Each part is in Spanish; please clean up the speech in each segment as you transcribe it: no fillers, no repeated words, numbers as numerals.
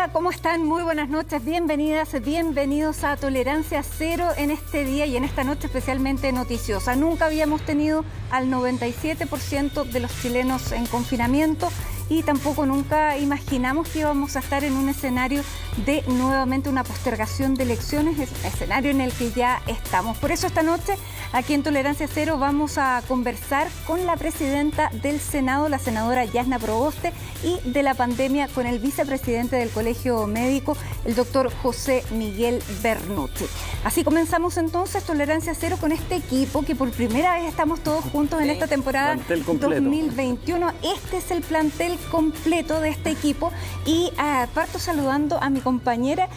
Hola, ¿cómo están? Muy buenas noches, bienvenidas, bienvenidos a Tolerancia Cero en este día y en esta noche especialmente noticiosa. Nunca habíamos tenido al 97% de los chilenos en confinamiento y tampoco nunca imaginamos que íbamos a estar en un escenario de nuevamente una postergación de elecciones, es un escenario en el que ya estamos. Por eso esta noche aquí en Tolerancia Cero vamos a conversar con la presidenta del Senado, la senadora Yasna Proboste, y de la pandemia con el vicepresidente del Colegio Médico, el doctor José Miguel Bernucci. Así comenzamos entonces Tolerancia Cero con este equipo que por primera vez estamos todos juntos en esta temporada 2021. Este es el plantel completo de este equipo y parto saludando a mi compañera.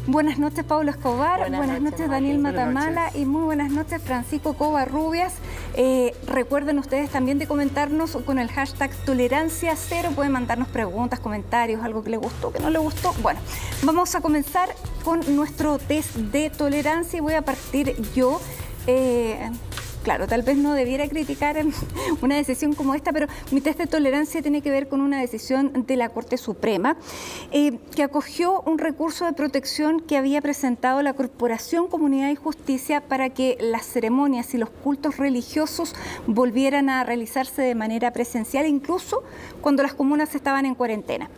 Buenas noches, Pablo Escobar. Buenas noches, Daniel Matamala. Y muy buenas noches, Francisco Covarrubias. Recuerden ustedes también de comentarnos con el hashtag Tolerancia Cero. Pueden mandarnos preguntas, comentarios, algo que les gustó, que no les gustó. Bueno, vamos a comenzar con nuestro test de tolerancia y voy a partir yo. Claro, tal vez no debiera criticar una decisión como esta, pero mi test de tolerancia tiene que ver con una decisión de la Corte Suprema que acogió un recurso de protección que había presentado la Corporación Comunidad y Justicia para que las ceremonias y los cultos religiosos volvieran a realizarse de manera presencial, incluso cuando las comunas estaban en cuarentena.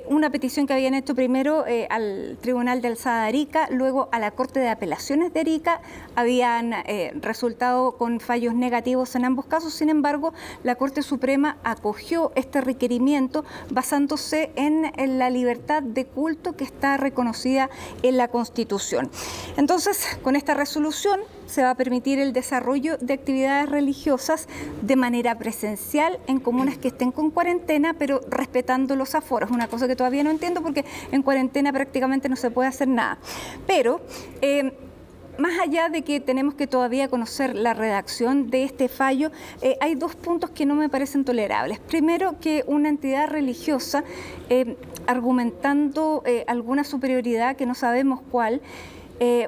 Una petición que habían hecho primero al Tribunal de Alzada de Arica, luego a la Corte de Apelaciones de Arica, habían resultado con fallos negativos en ambos casos. Sin embargo, la Corte Suprema acogió este requerimiento basándose en la libertad de culto que está reconocida en la Constitución. Entonces, con esta resolución se va a permitir el desarrollo de actividades religiosas de manera presencial en comunas que estén con cuarentena, pero respetando los aforos. Una cosa que todavía no entiendo porque en cuarentena prácticamente no se puede hacer nada. Pero más allá de que tenemos que todavía conocer la redacción de este fallo, hay dos puntos que no me parecen tolerables. Primero, que una entidad religiosa, argumentando alguna superioridad que no sabemos cuál,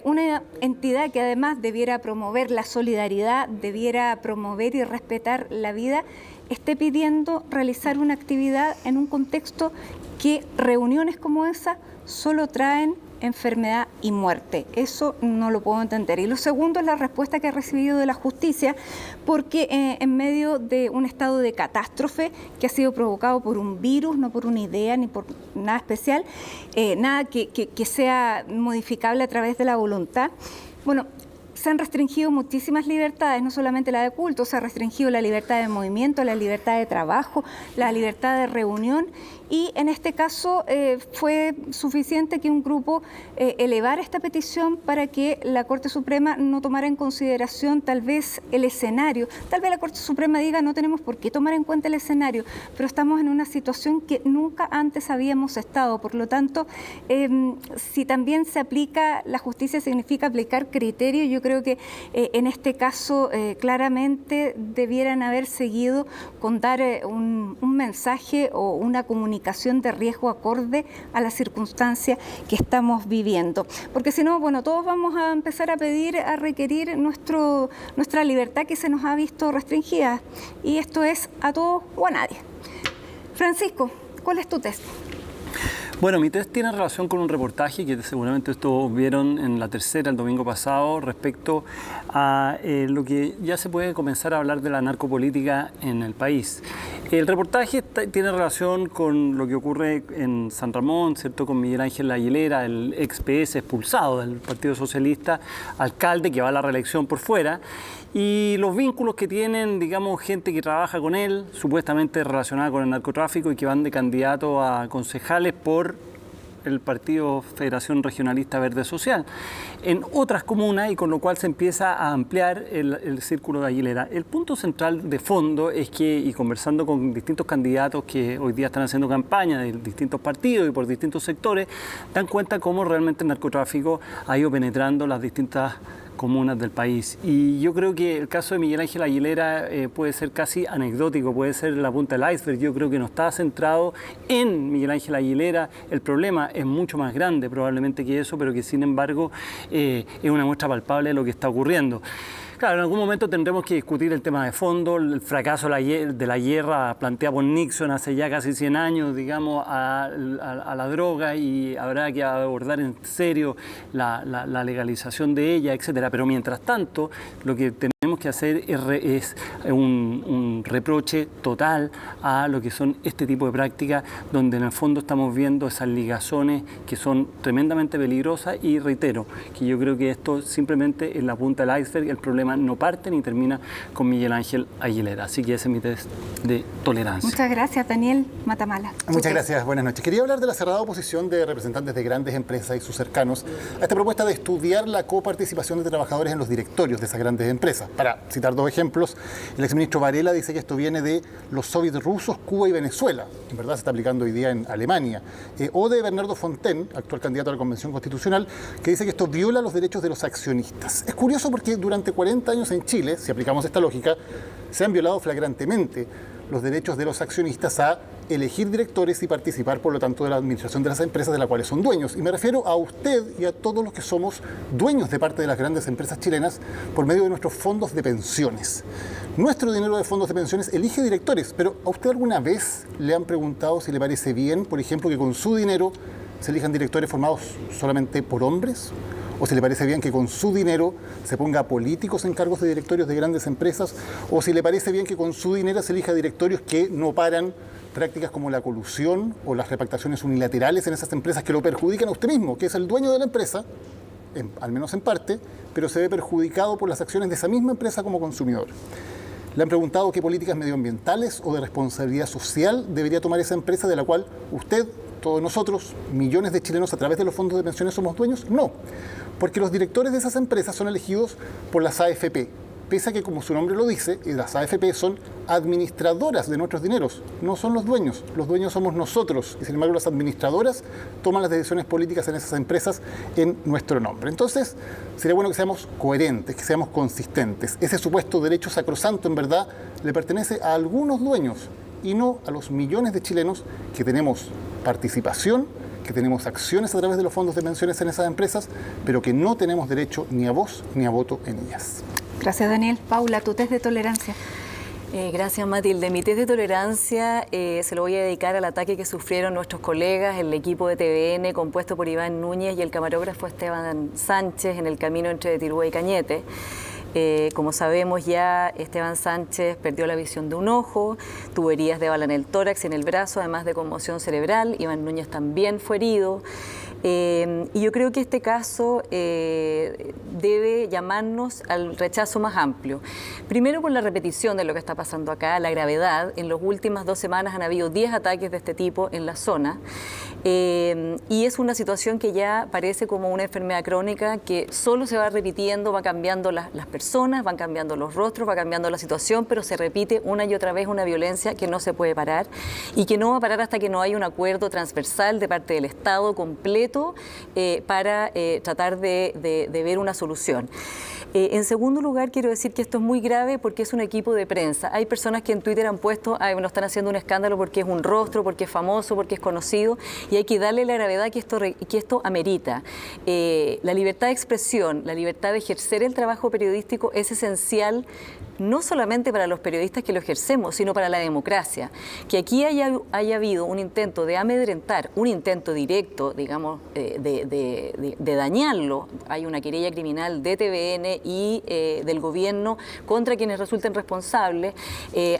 una entidad que además debiera promover la solidaridad, debiera promover y respetar la vida, esté pidiendo realizar una actividad en un contexto que reuniones como esa solo traen enfermedad y muerte. Eso no lo puedo entender. Y lo segundo es la respuesta que ha recibido de la justicia, porque en medio de un estado de catástrofe que ha sido provocado por un virus, no por una idea ni por nada especial, nada que sea modificable a través de la voluntad, bueno, se han restringido muchísimas libertades, no solamente la de culto, se ha restringido la libertad de movimiento, la libertad de trabajo, la libertad de reunión, y en este caso fue suficiente que un grupo elevara esta petición para que la Corte Suprema no tomara en consideración tal vez el escenario. Tal vez la Corte Suprema diga no tenemos por qué tomar en cuenta el escenario, pero estamos en una situación que nunca antes habíamos estado. Por lo tanto, si también se aplica, la justicia significa aplicar criterio, yo creo que en este caso claramente debieran haber seguido con dar un mensaje o una comunicación de riesgo acorde a la circunstancia que estamos viviendo. Porque si no, bueno, todos vamos a empezar a pedir, a requerir nuestra libertad que se nos ha visto restringida. Y esto es a todos o a nadie. Francisco, ¿cuál es tu test? Bueno, mi test tiene relación con un reportaje que seguramente ustedes vieron en La Tercera el domingo pasado respecto a lo que ya se puede comenzar a hablar de la narcopolítica en el país. El reportaje tiene relación con lo que ocurre en San Ramón, ¿cierto? Con Miguel Ángel Aguilera, el ex PS expulsado del Partido Socialista, alcalde que va a la reelección por fuera, y los vínculos que tienen, digamos, gente que trabaja con él, supuestamente relacionada con el narcotráfico y que van de candidato a concejales por el Partido Federación Regionalista Verde Social en otras comunas, y con lo cual se empieza a ampliar el círculo de Aguilera. El punto central de fondo es que, y conversando con distintos candidatos que hoy día están haciendo campaña de distintos partidos y por distintos sectores, dan cuenta cómo realmente el narcotráfico ha ido penetrando las distintas comunas del país. Y yo creo que el caso de Miguel Ángel Aguilera puede ser casi anecdótico, puede ser la punta del iceberg. Yo creo que no está centrado en Miguel Ángel Aguilera. El problema es mucho más grande probablemente que eso, pero que sin embargo es una muestra palpable de lo que está ocurriendo. Claro, en algún momento tendremos que discutir el tema de fondo, el fracaso de la guerra planteada por Nixon hace ya casi 100 años, digamos, a la droga, y habrá que abordar en serio la legalización de ella, etcétera. Pero mientras tanto, lo que tenemos que hacer es un reproche total a lo que son este tipo de prácticas, donde en el fondo estamos viendo esas ligazones que son tremendamente peligrosas, y reitero que yo creo que esto simplemente es la punta del iceberg. El problema no parte ni termina con Miguel Ángel Aguilera. Así que ese es mi test de tolerancia. Muchas gracias, Daniel Matamala. Muchas gracias, buenas noches. Quería hablar de la cerrada oposición de representantes de grandes empresas y sus cercanos a esta propuesta de estudiar la coparticipación de trabajadores en los directorios de esas grandes empresas. Para citar dos ejemplos, el exministro Varela dice que esto viene de los soviets rusos, Cuba y Venezuela. En verdad se está aplicando hoy día en Alemania. O de Bernardo Fontaine, actual candidato a la Convención Constitucional, que dice que esto viola los derechos de los accionistas. Es curioso porque durante 40 años en Chile, si aplicamos esta lógica, se han violado flagrantemente los derechos de los accionistas a elegir directores y participar, por lo tanto, de la administración de las empresas de las cuales son dueños. Y me refiero a usted y a todos los que somos dueños de parte de las grandes empresas chilenas por medio de nuestros fondos de pensiones. Nuestro dinero de fondos de pensiones elige directores, pero ¿a usted alguna vez le han preguntado si le parece bien, por ejemplo, que con su dinero se elijan directores formados solamente por hombres? ¿O si le parece bien que con su dinero se ponga a políticos en cargos de directorios de grandes empresas? ¿O si le parece bien que con su dinero se elija directorios que no paran prácticas como la colusión o las repactaciones unilaterales en esas empresas que lo perjudican a usted mismo, que es el dueño de la empresa, al menos en parte, pero se ve perjudicado por las acciones de esa misma empresa como consumidor? Le han preguntado qué políticas medioambientales o de responsabilidad social debería tomar esa empresa de la cual usted, todos nosotros, millones de chilenos a través de los fondos de pensiones somos dueños. No, porque los directores de esas empresas son elegidos por las AFP, pese a que, como su nombre lo dice, las AFP son administradoras de nuestros dineros, no son los dueños somos nosotros, y sin embargo las administradoras toman las decisiones políticas en esas empresas en nuestro nombre. Entonces, sería bueno que seamos coherentes, que seamos consistentes. Ese supuesto derecho sacrosanto, en verdad, le pertenece a algunos dueños y no a los millones de chilenos que tenemos participación, que tenemos acciones a través de los fondos de pensiones en esas empresas, pero que no tenemos derecho ni a voz ni a voto en ellas. Gracias, Daniel. Paula, tu test de tolerancia. Gracias, Matilde. Mi test de tolerancia se lo voy a dedicar al ataque que sufrieron nuestros colegas, el equipo de TVN compuesto por Iván Núñez y el camarógrafo Esteban Sánchez en el camino entre Tirúa y Cañete. Como sabemos ya, Esteban Sánchez perdió la visión de un ojo, tuvo heridas de bala en el tórax y en el brazo, además de conmoción cerebral. Iván Núñez también fue herido. Y yo creo que este caso debe llamarnos al rechazo más amplio. Primero, por la repetición de lo que está pasando acá, la gravedad. En las últimas 2 semanas han habido 10 ataques de este tipo en la zona. Y es una situación que ya parece como una enfermedad crónica que solo se va repitiendo, va cambiando las personas, van cambiando los rostros, va cambiando la situación, pero se repite una y otra vez una violencia que no se puede parar y que no va a parar hasta que no haya un acuerdo transversal de parte del Estado completo para tratar de ver una solución. En segundo lugar, quiero decir que esto es muy grave porque es un equipo de prensa. Hay personas que en Twitter han puesto, no están haciendo un escándalo porque es un rostro, porque es famoso, porque es conocido, y hay que darle la gravedad que esto amerita. La libertad de expresión, la libertad de ejercer el trabajo periodístico es esencial no solamente para los periodistas que lo ejercemos, sino para la democracia. Que aquí haya habido un intento de amedrentar, un intento directo, digamos, de dañarlo. Hay una querella criminal de TVN y del gobierno contra quienes resulten responsables.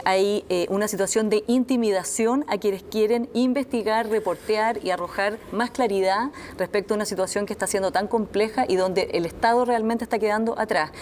Hay una situación de intimidación a quienes quieren investigar, reportear y arrojar más claridad respecto a una situación que está siendo tan compleja y donde el Estado realmente está quedando atrás.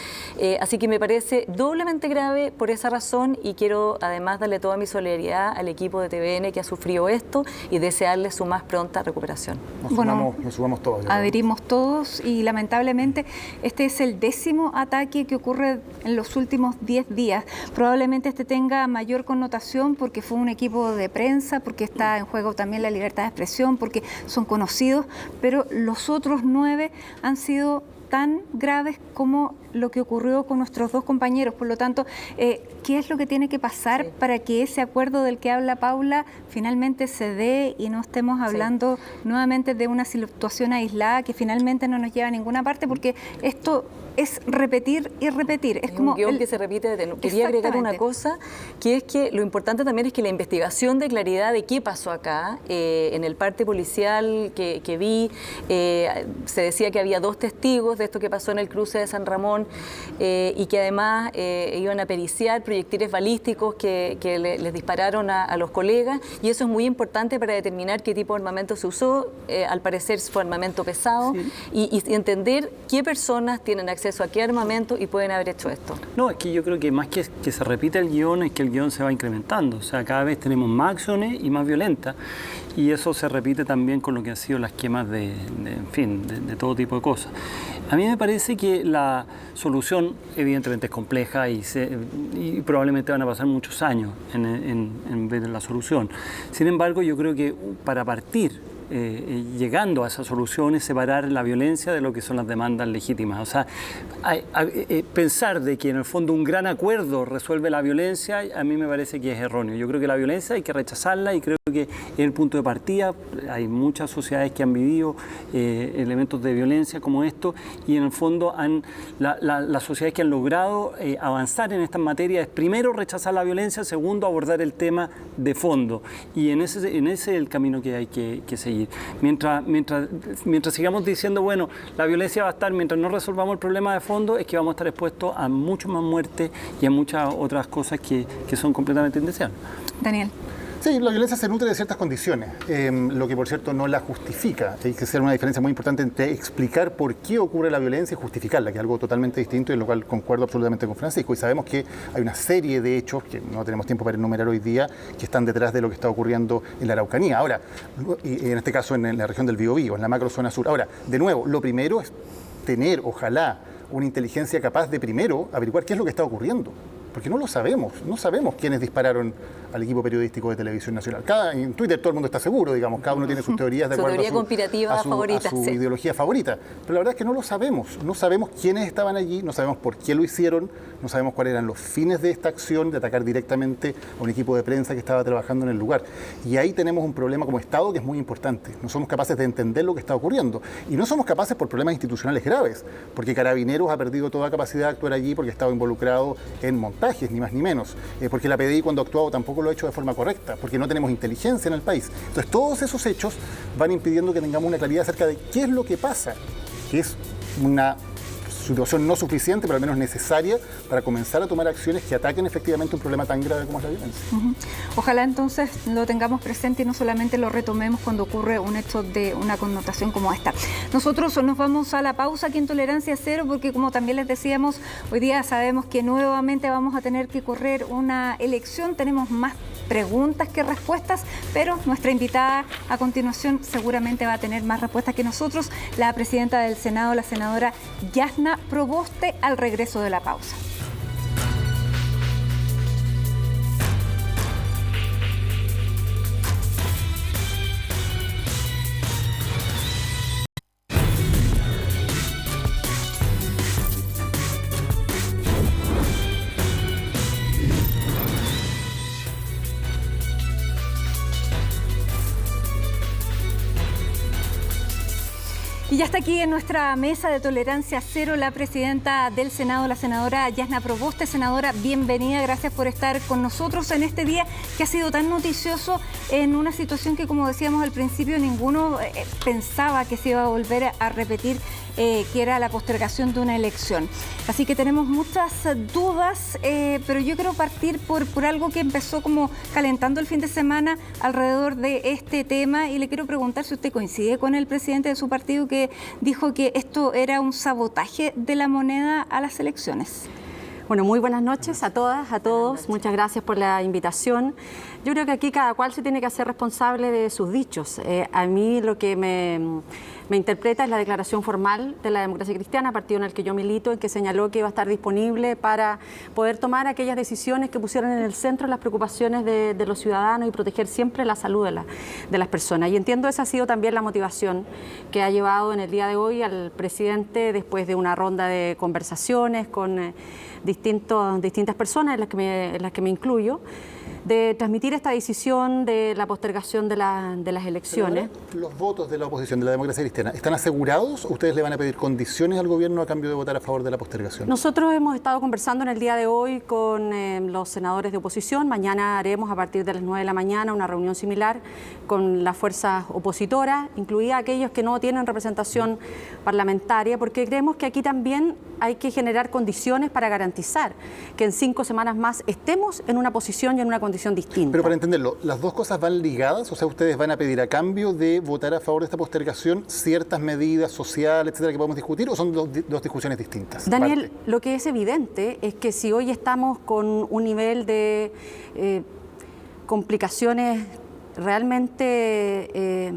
Así que me parece doblemente grave por esa razón y quiero además darle toda mi solidaridad al equipo de TVN que ha sufrido esto y desearle su más pronta recuperación. Nos sumamos todos. Adherimos todos y lamentablemente este es el 10º ataque que ocurre en los últimos 10 días. Probablemente este tenga mayor connotación porque fue un equipo de prensa, porque está en juego también la libertad de expresión, porque son conocidos, pero los otros 9 han sido tan graves como lo que ocurrió con nuestros dos compañeros. Por lo tanto, ¿qué es lo que tiene que pasar para que ese acuerdo del que habla Paula finalmente se dé y no estemos hablando nuevamente de una situación aislada que finalmente no nos lleva a ninguna parte? Porque esto es repetir y repetir. Es como un guión que se repite. Quería agregar una cosa, que es que lo importante también es que la investigación de claridad de qué pasó acá, en el parte policial que vi, se decía que había 2 testigos de esto que pasó en el cruce de San Ramón y que además iban a periciar proyectiles balísticos que les dispararon a los colegas, y eso es muy importante para determinar qué tipo de armamento se usó. Al parecer fue armamento pesado, y entender qué personas tienen acceso a qué armamento y pueden haber hecho esto. No, es que yo creo que más que se repita el guión, es que el guión se va incrementando. O sea, cada vez tenemos más acciones y más violentas. Y eso se repite también con lo que han sido las quemas de todo tipo de cosas. A mí me parece que la solución evidentemente es compleja y probablemente van a pasar muchos años en ver la solución. Sin embargo, yo creo que para partir llegando a esas soluciones, separar la violencia de lo que son las demandas legítimas. O sea, pensar de que en el fondo un gran acuerdo resuelve la violencia, a mí me parece que es erróneo. Yo creo que la violencia hay que rechazarla y creo que es el punto de partida. Hay muchas sociedades que han vivido elementos de violencia como esto, y en el fondo las sociedades que han logrado avanzar en estas materias es primero rechazar la violencia, segundo abordar el tema de fondo, y en ese es el camino que hay que seguir. Mientras sigamos diciendo, bueno, la violencia va a estar, mientras no resolvamos el problema de fondo, es que vamos a estar expuestos a mucho más muerte y a muchas otras cosas que son completamente indeseables. Daniel. Sí, la violencia se nutre de ciertas condiciones, lo que por cierto no la justifica. Hay que hacer una diferencia muy importante entre explicar por qué ocurre la violencia y justificarla, que es algo totalmente distinto, y en lo cual concuerdo absolutamente con Francisco. Y sabemos que hay una serie de hechos, que no tenemos tiempo para enumerar hoy día, que están detrás de lo que está ocurriendo en la Araucanía. Ahora, y en este caso en la región del Biobío, en la macrozona sur. Ahora, de nuevo, lo primero es tener, ojalá, una inteligencia capaz de primero averiguar qué es lo que está ocurriendo. Porque no lo sabemos, no sabemos quiénes dispararon al equipo periodístico de Televisión Nacional. En Twitter todo el mundo está seguro, digamos, cada uno tiene sus teorías de acuerdo a su ideología favorita. Pero la verdad es que no lo sabemos, no sabemos quiénes estaban allí, no sabemos por qué lo hicieron, no sabemos cuáles eran los fines de esta acción, de atacar directamente a un equipo de prensa que estaba trabajando en el lugar. Y ahí tenemos un problema como Estado que es muy importante. No somos capaces de entender lo que está ocurriendo. Y no somos capaces por problemas institucionales graves, porque Carabineros ha perdido toda capacidad de actuar allí porque ha estado involucrado en montajes, ni más ni menos, porque la PDI cuando ha actuado tampoco lo ha hecho de forma correcta, porque no tenemos inteligencia en el país. Entonces todos esos hechos van impidiendo que tengamos una claridad acerca de qué es lo que pasa, que es una situación no suficiente, pero al menos necesaria para comenzar a tomar acciones que ataquen efectivamente un problema tan grave como es la violencia. Ojalá entonces lo tengamos presente y no solamente lo retomemos cuando ocurre un hecho de una connotación como esta. Nosotros nos vamos a la pausa aquí en Tolerancia Cero, porque como también les decíamos, hoy día sabemos que nuevamente vamos a tener que correr una elección. Tenemos más preguntas que respuestas, pero nuestra invitada a continuación seguramente va a tener más respuestas que nosotros, la presidenta del Senado, la senadora Yasna Proboste, al regreso de la pausa. Y ya está aquí en nuestra mesa de Tolerancia Cero la presidenta del Senado, la senadora Yasna Proboste. Senadora, bienvenida, gracias por estar con nosotros en este día que ha sido tan noticioso en una situación que, como decíamos al principio, ninguno pensaba que se iba a volver a repetir, que era la postergación de una elección. Así que tenemos muchas dudas, pero yo quiero partir por algo que empezó como calentando el fin de semana alrededor de este tema, y le quiero preguntar si usted coincide con el presidente de su partido que dijo que esto era un sabotaje de la moneda a las elecciones. Bueno, muy buenas noches a todas, a todos. Muchas gracias por la invitación. Yo creo que aquí cada cual se tiene que hacer responsable de sus dichos. A mí lo que me interpreta es la declaración formal de la Democracia Cristiana, partido en el que yo milito, en que señaló que iba a estar disponible para poder tomar aquellas decisiones que pusieran en el centro las preocupaciones de los ciudadanos y proteger siempre la salud de las personas. Y entiendo esa ha sido también la motivación que ha llevado en el día de hoy al presidente, después de una ronda de conversaciones con distintas personas en las que me incluyo, de transmitir esta decisión de la postergación de las elecciones. ¿Los votos de la oposición, de la Democracia Cristiana, están asegurados o ustedes le van a pedir condiciones al gobierno a cambio de votar a favor de la postergación? Nosotros hemos estado conversando en el día de hoy con los senadores de oposición. Mañana haremos a partir de las 9 de la mañana una reunión similar con las fuerzas opositoras, incluidas aquellos que no tienen representación parlamentaria, porque creemos que aquí también hay que generar condiciones para garantizar que en 5 semanas más estemos en una posición y en una condición distinta. Pero para entenderlo, ¿las dos cosas van ligadas? O sea, ¿ustedes van a pedir a cambio de votar a favor de esta postergación ciertas medidas sociales, etcétera, que podemos discutir, o son dos discusiones distintas? Daniel, lo que es evidente es que si hoy estamos con un nivel de complicaciones realmente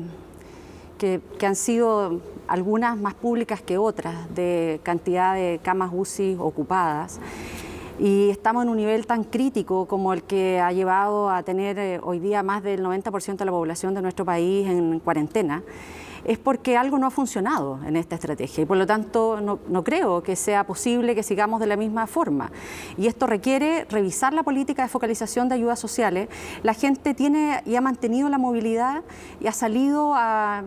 que han sido algunas más públicas que otras, de cantidad de camas UCI ocupadas, y estamos en un nivel tan crítico como el que ha llevado a tener hoy día más del 90% de la población de nuestro país en cuarentena, es porque algo no ha funcionado en esta estrategia y por lo tanto no creo que sea posible que sigamos de la misma forma. Y esto requiere revisar la política de focalización de ayudas sociales. La gente tiene y ha mantenido la movilidad y ha salido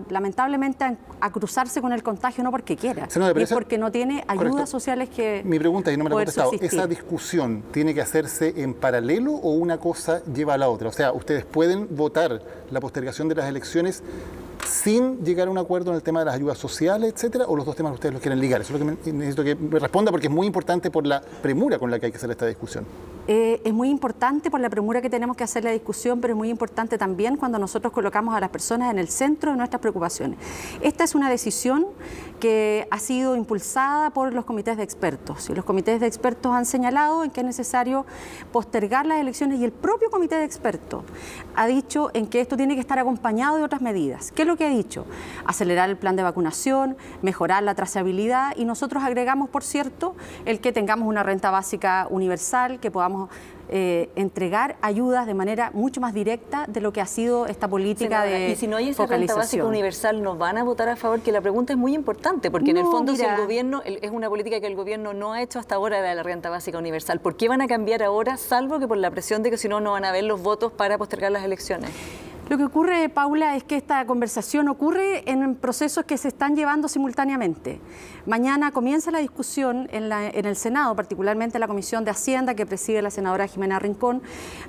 lamentablemente a cruzarse con el contagio no porque quiera, es porque no tiene ayudas sociales que... Mi pregunta, y no me la he contestado, ¿esa discusión tiene que hacerse en paralelo o una cosa lleva a la otra? O sea, ¿ustedes pueden votar la postergación de las elecciones sin llegar a un acuerdo en el tema de las ayudas sociales, etcétera, o los dos temas ustedes los quieren ligar? Eso es lo que necesito que me responda, porque es muy importante por la premura con la que hay que hacer esta discusión. Es muy importante por la premura que tenemos que hacer la discusión, pero es muy importante también cuando nosotros colocamos a las personas en el centro de nuestras preocupaciones. Esta es una decisión que ha sido impulsada por los comités de expertos, y los comités de expertos han señalado en que es necesario postergar las elecciones, y el propio comité de expertos ha dicho en que esto tiene que estar acompañado de otras medidas. ¿Qué es lo que ha dicho? Acelerar el plan de vacunación, mejorar la trazabilidad, y nosotros agregamos, por cierto, el que tengamos una renta básica universal, que podamos entregar ayudas de manera mucho más directa de lo que ha sido esta política de y si no hay esa renta básica universal, ¿no van a votar a favor? Que la pregunta es muy importante, porque en el fondo si el gobierno, es una política que el gobierno no ha hecho hasta ahora de la renta básica universal, ¿por qué van a cambiar ahora, salvo que por la presión de que si no, no van a haber los votos para postergar las elecciones? Lo que ocurre, Paula, es que esta conversación ocurre en procesos que se están llevando simultáneamente. Mañana comienza la discusión en el Senado, particularmente en la Comisión de Hacienda, que preside la senadora Jimena Rincón,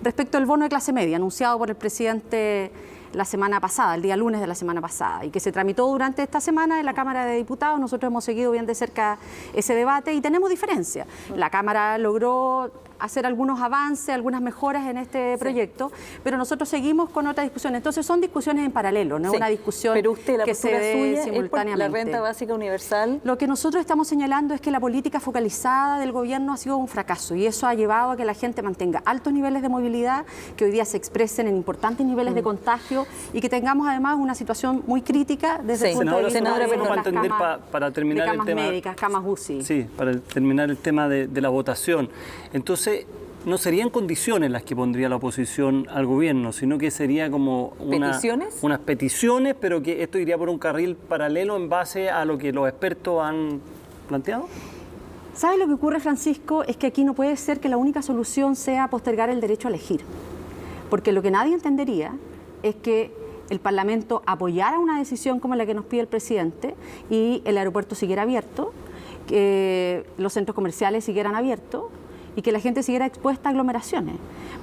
respecto al bono de clase media, anunciado por el presidente la semana pasada, el día lunes de la semana pasada, y que se tramitó durante esta semana en la Cámara de Diputados. Nosotros hemos seguido bien de cerca ese debate y tenemos diferencias. La Cámara logró hacer algunos avances, algunas mejoras en este proyecto, pero nosotros seguimos con otra discusión. Entonces son discusiones en paralelo, no es una discusión pero usted, la que se dé simultáneamente. ¿La renta básica universal? Lo que nosotros estamos señalando es que la política focalizada del gobierno ha sido un fracaso, y eso ha llevado a que la gente mantenga altos niveles de movilidad, que hoy día se expresen en importantes niveles de contagio, y que tengamos además una situación muy crítica desde el punto de vista de para terminar camas el tema médicas, camas UCI. Sí, para terminar el tema de la votación. Entonces, no serían condiciones las que pondría la oposición al gobierno, sino que sería como unas peticiones, pero que esto iría por un carril paralelo en base a lo que los expertos han planteado. ¿Sabes lo que ocurre, Francisco? Es que aquí no puede ser que la única solución sea postergar el derecho a elegir, porque lo que nadie entendería es que el Parlamento apoyara una decisión como la que nos pide el presidente y el aeropuerto siguiera abierto, que los centros comerciales siguieran abiertos y que la gente siguiera expuesta a aglomeraciones.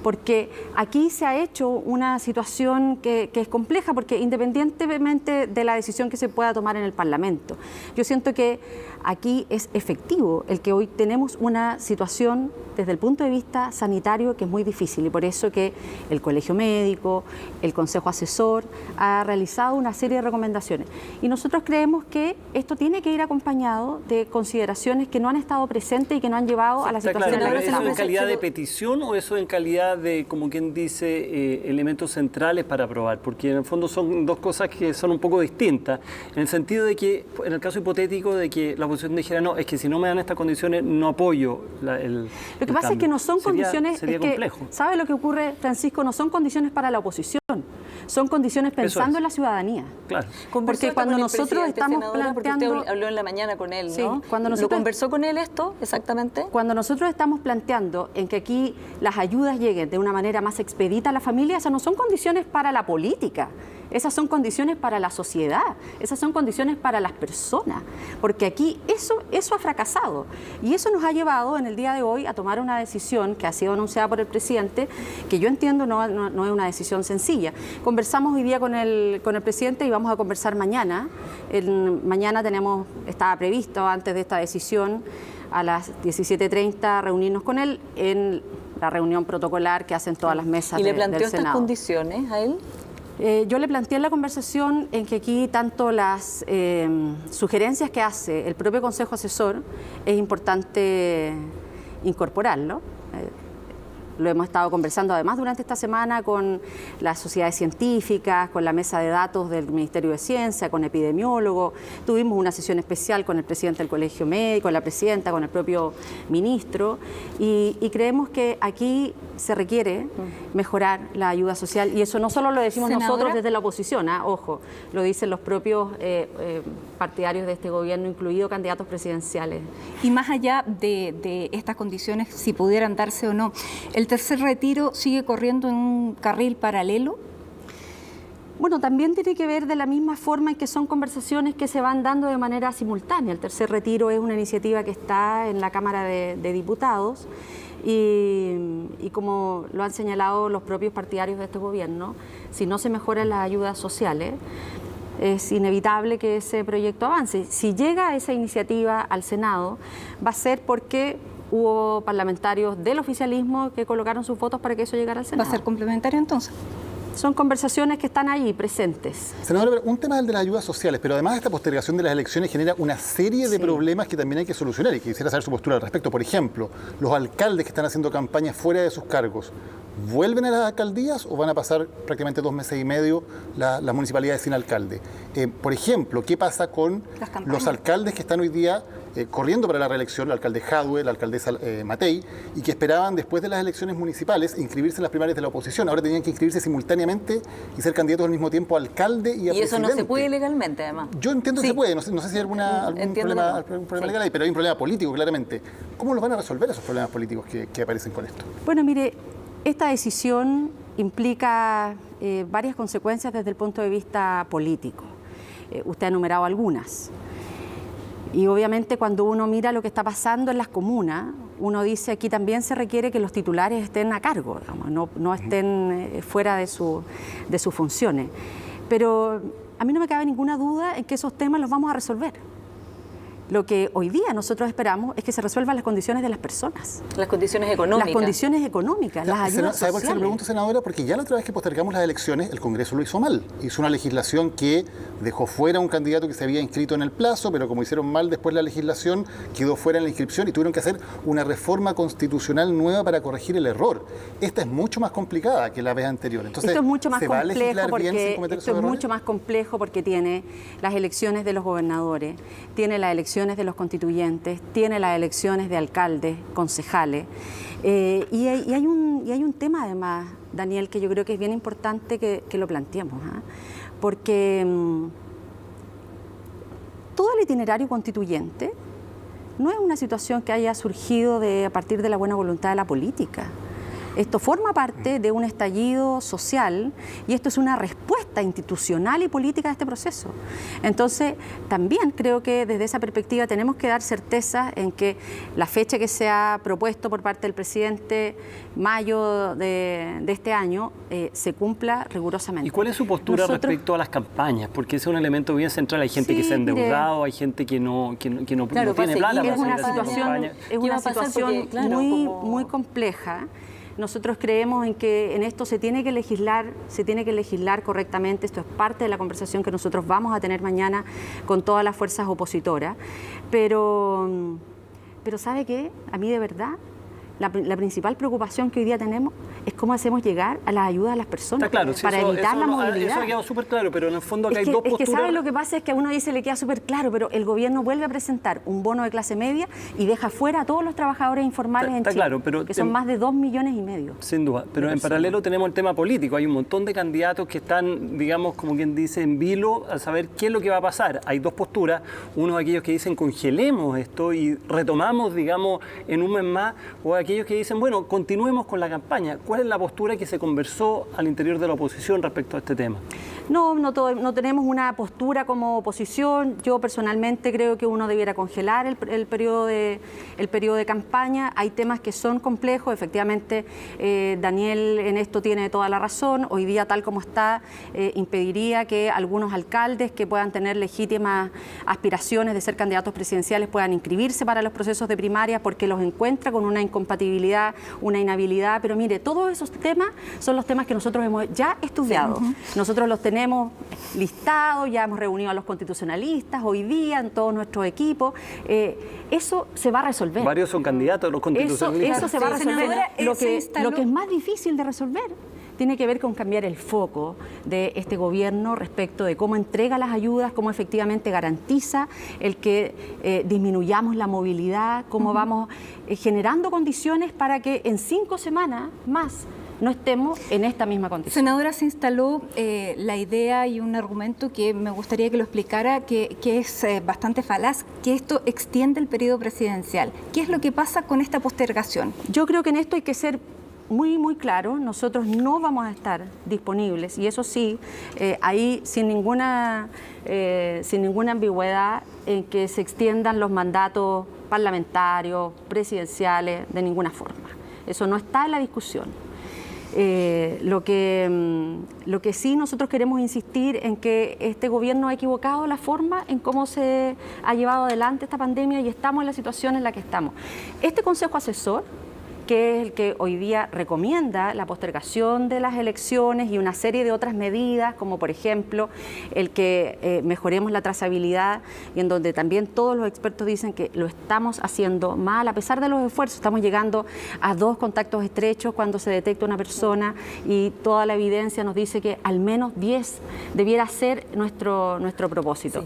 Porque aquí se ha hecho una situación que es compleja, porque independientemente de la decisión que se pueda tomar en el Parlamento, yo siento que aquí es efectivo el que hoy tenemos una situación desde el punto de vista sanitario que es muy difícil, y por eso que el Colegio Médico, el Consejo Asesor ha realizado una serie de recomendaciones, y nosotros creemos que esto tiene que ir acompañado de consideraciones que no han estado presentes y que no han llevado a la situación. ¿eso en calidad de petición o eso en calidad de, como quien dice, elementos centrales para aprobar? Porque en el fondo son dos cosas que son un poco distintas, en el sentido de que, en el caso hipotético de que la oposición dijera, no, es que si no me dan estas condiciones no apoyo el Lo que pasa es que no son condiciones... Sería complejo. ¿Sabe lo que ocurre, Francisco? No son condiciones para la oposición, son condiciones pensando en la ciudadanía. Claro. Porque cuando nosotros estamos planteando... Usted habló en la mañana con él, sí, ¿no? cuando nosotros, ¿Lo conversó con él esto exactamente? Cuando nosotros estamos planteando en que aquí las ayudas lleguen de una manera más expedita a la familia, esas no son condiciones para la política, esas son condiciones para la sociedad, esas son condiciones para las personas, porque aquí eso ha fracasado y eso nos ha llevado en el día de hoy a tomar una decisión que ha sido anunciada por el presidente, que yo entiendo no es una decisión sencilla. Conversamos hoy día con el presidente y vamos a conversar mañana. Mañana estaba previsto antes de esta decisión a las 17:30 reunirnos con él en la reunión protocolar que hacen todas las mesas del Senado. ¿Y le planteó estas condiciones a él? Yo le planteé en la conversación en que aquí tanto las sugerencias que hace el propio Consejo Asesor es importante incorporarlo. Lo hemos estado conversando además durante esta semana con las sociedades científicas, con la mesa de datos del Ministerio de Ciencia, con epidemiólogos. Tuvimos una sesión especial con el presidente del Colegio Médico, la presidenta, con el propio ministro. Y creemos que aquí se requiere mejorar la ayuda social. Y eso no solo lo decimos nosotros desde la oposición, ojo, lo dicen los propios partidarios de este gobierno, incluidos candidatos presidenciales. Y más allá de estas condiciones, si pudieran darse o no, ¿el tercer retiro sigue corriendo en un carril paralelo? Bueno, también tiene que ver de la misma forma en que son conversaciones que se van dando de manera simultánea. El tercer retiro es una iniciativa que está en la Cámara de Diputados y como lo han señalado los propios partidarios de este gobierno, si no se mejoran las ayudas sociales, es inevitable que ese proyecto avance. Si llega esa iniciativa al Senado, va a ser porque hubo parlamentarios del oficialismo que colocaron sus votos para que eso llegara al Senado. ¿Va a ser complementario entonces? Son conversaciones que están ahí presentes. Senadora, un tema es el de las ayudas sociales, pero además esta postergación de las elecciones genera una serie de problemas que también hay que solucionar y quisiera saber su postura al respecto. Por ejemplo, los alcaldes que están haciendo campañas fuera de sus cargos, ¿vuelven a las alcaldías o van a pasar prácticamente 2 meses y medio las municipalidades sin alcalde? Por ejemplo, ¿qué pasa con los alcaldes que están hoy día corriendo para la reelección, el alcalde Jadwe, la alcaldesa Matei, y que esperaban después de las elecciones municipales inscribirse en las primarias de la oposición? Ahora tenían que inscribirse simultáneamente y ser candidatos al mismo tiempo a alcalde y a presidente. Y eso no se puede legalmente, además. Yo entiendo que se puede, no sé si hay algún problema legal ahí, pero hay un problema político, claramente. ¿Cómo los van a resolver esos problemas políticos que aparecen con esto? Bueno, mire, esta decisión implica varias consecuencias desde el punto de vista político. Usted ha enumerado algunas. Y obviamente cuando uno mira lo que está pasando en las comunas, uno dice aquí también se requiere que los titulares estén a cargo, digamos, no estén fuera de sus funciones. Pero a mí no me cabe ninguna duda en que esos temas los vamos a resolver. Lo que hoy día nosotros esperamos es que se resuelvan las condiciones de las personas. Las condiciones económicas. Las condiciones económicas, las ayudas ¿Sabe por qué se sociales? lo pregunto, senadora? Porque ya la otra vez que postergamos las elecciones, el Congreso lo hizo mal. Hizo una legislación que dejó fuera un candidato que se había inscrito en el plazo, pero como hicieron mal después la legislación, quedó fuera en la inscripción y tuvieron que hacer una reforma constitucional nueva para corregir el error. Esta es mucho más complicada que la vez anterior. Entonces, esto es mucho más ¿se va a legislar complejo bien sin porque cometer esto esos es errores? mucho más complejo porque tiene las elecciones de los gobernadores, tiene las elecciones de los constituyentes, tiene las elecciones de alcaldes, concejales. Y hay un tema además, Daniel, que yo creo que es bien importante que lo planteemos, porque todo el itinerario constituyente no es una situación que haya surgido a partir de la buena voluntad de la política. Esto forma parte de un estallido social y esto es una respuesta institucional y política a este proceso. Entonces, también creo que desde esa perspectiva tenemos que dar certeza en que la fecha que se ha propuesto por parte del presidente, mayo de este año, se cumpla rigurosamente. ¿Y cuál es su postura respecto a las campañas? Porque ese es un elemento bien central. Hay gente que se ha endeudado, hay gente que no tiene plata para es hacer una esa campaña. es una situación muy compleja. Nosotros creemos en que en esto se tiene que legislar correctamente. Esto es parte de la conversación que nosotros vamos a tener mañana con todas las fuerzas opositoras. Pero ¿sabe qué? A mí de verdad la principal preocupación que hoy día tenemos es cómo hacemos llegar a las ayudas a las personas claro, sí, para evitar la movilidad. Eso ha quedado súper claro, pero en el fondo acá hay dos posturas. Es que ¿sabe lo que pasa? Es que a uno dice le queda súper claro, pero el gobierno vuelve a presentar un bono de clase media y deja fuera a todos los trabajadores informales en Chile, claro, pero que son más de 2,5 millones. Sin duda, pero en paralelo tenemos el tema político. Hay un montón de candidatos que están, digamos, como quien dice, en vilo a saber qué es lo que va a pasar. Hay dos posturas, uno de aquellos que dicen congelemos esto y retomamos, digamos, en un mes más, o aquellos que dicen, bueno, continuemos con la campaña. ¿Cuál es la postura que se conversó al interior de la oposición respecto a este tema? No tenemos una postura como oposición. Yo personalmente creo que uno debiera congelar el periodo de campaña. Hay temas que son complejos, efectivamente Daniel en esto tiene toda la razón. Hoy día, tal como está, impediría que algunos alcaldes que puedan tener legítimas aspiraciones de ser candidatos presidenciales puedan inscribirse para los procesos de primaria porque los encuentra con una incompatibilidad, una inhabilidad. Pero mire, todos esos temas son los temas que nosotros hemos ya estudiado. Sí. Nosotros los tenemos listados, ya hemos reunido a los constitucionalistas hoy día en todos nuestros equipos. Eso se va a resolver. Varios son candidatos, los constitucionalistas. Eso se va a resolver. Lo que es más difícil de resolver tiene que ver con cambiar el foco de este gobierno respecto de cómo entrega las ayudas, cómo efectivamente garantiza el que disminuyamos la movilidad, cómo vamos generando condiciones para que en 5 semanas más no estemos en esta misma condición. Senadora, se instaló la idea y un argumento que me gustaría que lo explicara, que es bastante falaz, que esto extiende el periodo presidencial. ¿Qué es lo que pasa con esta postergación? Yo creo que en esto hay que ser muy claro. Nosotros no vamos a estar disponibles, y eso sí, ahí sin ninguna ambigüedad, en que se extiendan los mandatos parlamentarios, presidenciales, de ninguna forma. Eso no está en la discusión. Lo que sí nosotros queremos insistir en que este gobierno ha equivocado la forma en cómo se ha llevado adelante esta pandemia y estamos en la situación en la que estamos. Este Consejo Asesor, que es el que hoy día recomienda la postergación de las elecciones y una serie de otras medidas, como por ejemplo el que mejoremos la trazabilidad, y en donde también todos los expertos dicen que lo estamos haciendo mal, a pesar de los esfuerzos. Estamos llegando a 2 contactos estrechos cuando se detecta una persona, y toda la evidencia nos dice que al menos 10 debiera ser nuestro propósito.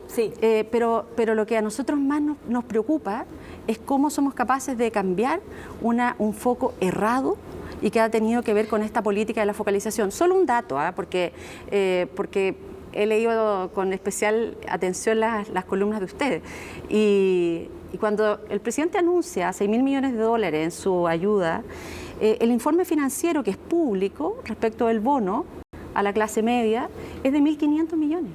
Sí. Pero lo que a nosotros más nos preocupa es cómo somos capaces de cambiar un foco errado y que ha tenido que ver con esta política de la focalización. Solo un dato, porque he leído con especial atención las columnas de ustedes. Y cuando el presidente anuncia $6.000 millones en su ayuda, el informe financiero que es público respecto del bono a la clase media es de 1.500 millones.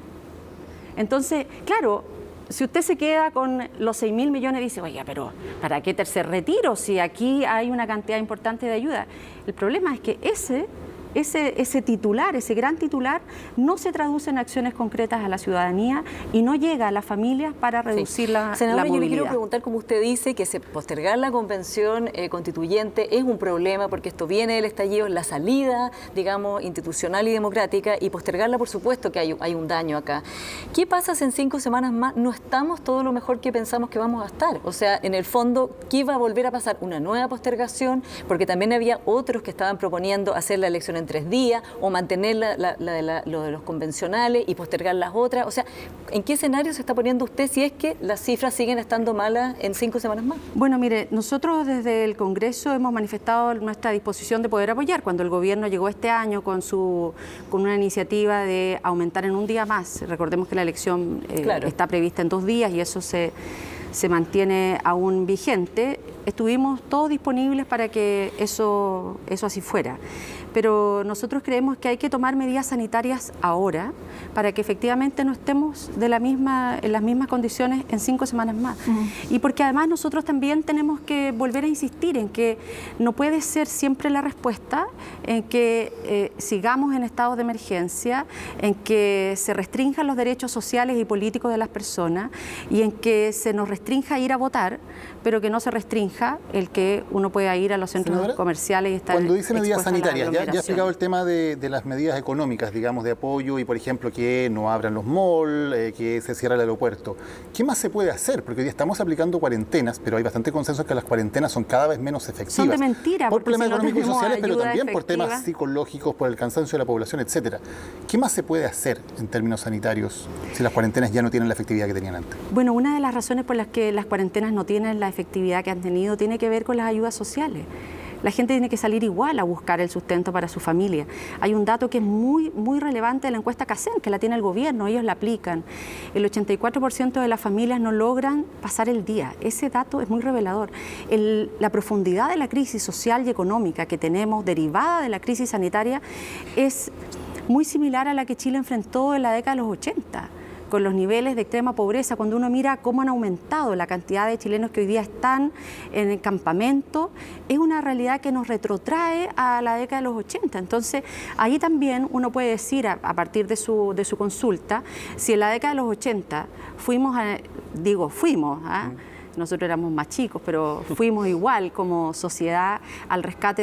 Entonces, claro, si usted se queda con los 6.000 millones, dice, oye, pero ¿para qué tercer retiro si aquí hay una cantidad importante de ayuda? El problema es que ese titular, ese gran titular, no se traduce en acciones concretas a la ciudadanía y no llega a las familias para reducir la movilidad. Senadora, yo le quiero preguntar, como usted dice, que postergar la convención constituyente es un problema porque esto viene del estallido, la salida, digamos, institucional y democrática, y postergarla, por supuesto que hay un daño acá. ¿Qué pasa si en 5 semanas más no estamos todo lo mejor que pensamos que vamos a estar? O sea, en el fondo, ¿qué va a volver a pasar? ¿Una nueva postergación? Porque también había otros que estaban proponiendo hacer la elección en 3 días o mantener lo de los convencionales y postergar las otras. O sea, ¿en qué escenario se está poniendo usted si es que las cifras siguen estando malas en 5 semanas más? Bueno, mire, nosotros desde el Congreso hemos manifestado nuestra disposición de poder apoyar. Cuando el gobierno llegó este año con una iniciativa de aumentar en un día más, recordemos que la elección está prevista en 2 días y eso se mantiene aún vigente, estuvimos todos disponibles para que eso así fuera. Pero nosotros creemos que hay que tomar medidas sanitarias ahora para que efectivamente no estemos en las mismas condiciones en 5 semanas más. Y porque además nosotros también tenemos que volver a insistir en que no puede ser siempre la respuesta en que sigamos en estados de emergencia, en que se restrinjan los derechos sociales y políticos de las personas y en que se nos restrinja ir a votar, pero que no se restrinja el que uno pueda ir a los centros Senadora, comerciales y estar cuando dice medidas expuesto a la sanitarias, ya ha aglomeración. explicado el tema de las medidas económicas, digamos, de apoyo y, por ejemplo, que no abran los malls, que se cierre el aeropuerto. ¿Qué más se puede hacer? Porque hoy día estamos aplicando cuarentenas, pero hay bastante consenso en que las cuarentenas son cada vez menos efectivas. Son de mentira. Por problemas si no económicos y tenemos sociales, pero ayuda también por efectiva. temas psicológicos, por el cansancio de la población, etcétera. ¿Qué más se puede hacer en términos sanitarios si las cuarentenas ya no tienen la efectividad que tenían antes? Bueno, una de las razones por las que las cuarentenas no tienen la efectividad que han tenido tiene que ver con las ayudas sociales. La gente tiene que salir igual a buscar el sustento para su familia. Hay un dato que es muy relevante de la encuesta CACEN, que la tiene el gobierno, ellos la aplican. El 84% de las familias no logran pasar el día. Ese dato es muy revelador. La profundidad de la crisis social y económica que tenemos derivada de la crisis sanitaria es muy similar a la que Chile enfrentó en la década de los 80. Con los niveles de extrema pobreza, cuando uno mira cómo han aumentado la cantidad de chilenos que hoy día están en el campamento, es una realidad que nos retrotrae a la década de los 80. Entonces, ahí también uno puede decir, a partir de su consulta, si en la década de los 80 fuimos, nosotros éramos más chicos, pero fuimos igual como sociedad al rescate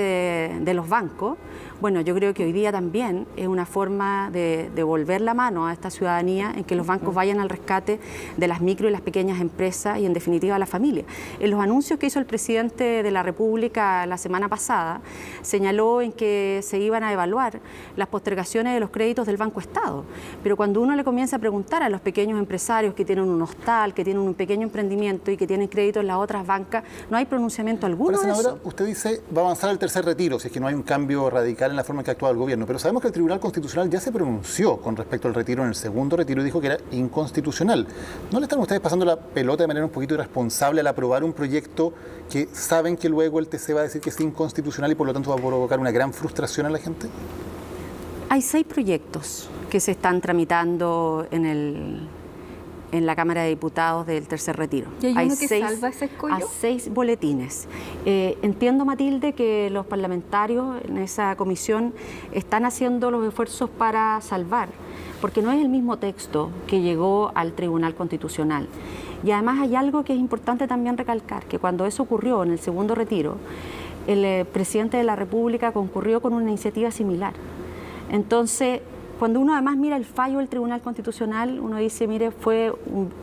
de los bancos. Bueno, yo creo que hoy día también es una forma de volver la mano a esta ciudadanía en que los bancos vayan al rescate de las micro y las pequeñas empresas y en definitiva a la familia. En los anuncios que hizo el presidente de la República la semana pasada, señaló en que se iban a evaluar las postergaciones de los créditos del Banco Estado. Pero cuando uno le comienza a preguntar a los pequeños empresarios que tienen un hostal, que tienen un pequeño emprendimiento y que tienen crédito en las otras bancas, no hay pronunciamiento alguno de eso. Usted dice va a avanzar el tercer retiro, si es que no hay un cambio radical en la forma en que ha actuado el gobierno, pero sabemos que el Tribunal Constitucional ya se pronunció con respecto al retiro en el segundo retiro y dijo que era inconstitucional. ¿No le están ustedes pasando la pelota de manera un poquito irresponsable al aprobar un proyecto que saben que luego el TC va a decir que es inconstitucional y por lo tanto va a provocar una gran frustración a la gente? Hay 6 proyectos que se están tramitando en la Cámara de Diputados del tercer retiro. ¿Y hay uno que salva ese escollo? Hay 6 boletines. Entiendo, Matilde, que los parlamentarios en esa comisión están haciendo los esfuerzos para salvar, porque no es el mismo texto que llegó al Tribunal Constitucional. Y además hay algo que es importante también recalcar, que cuando eso ocurrió en el segundo retiro, el presidente de la República concurrió con una iniciativa similar. Entonces, cuando uno además mira el fallo del Tribunal Constitucional, uno dice, mire, fue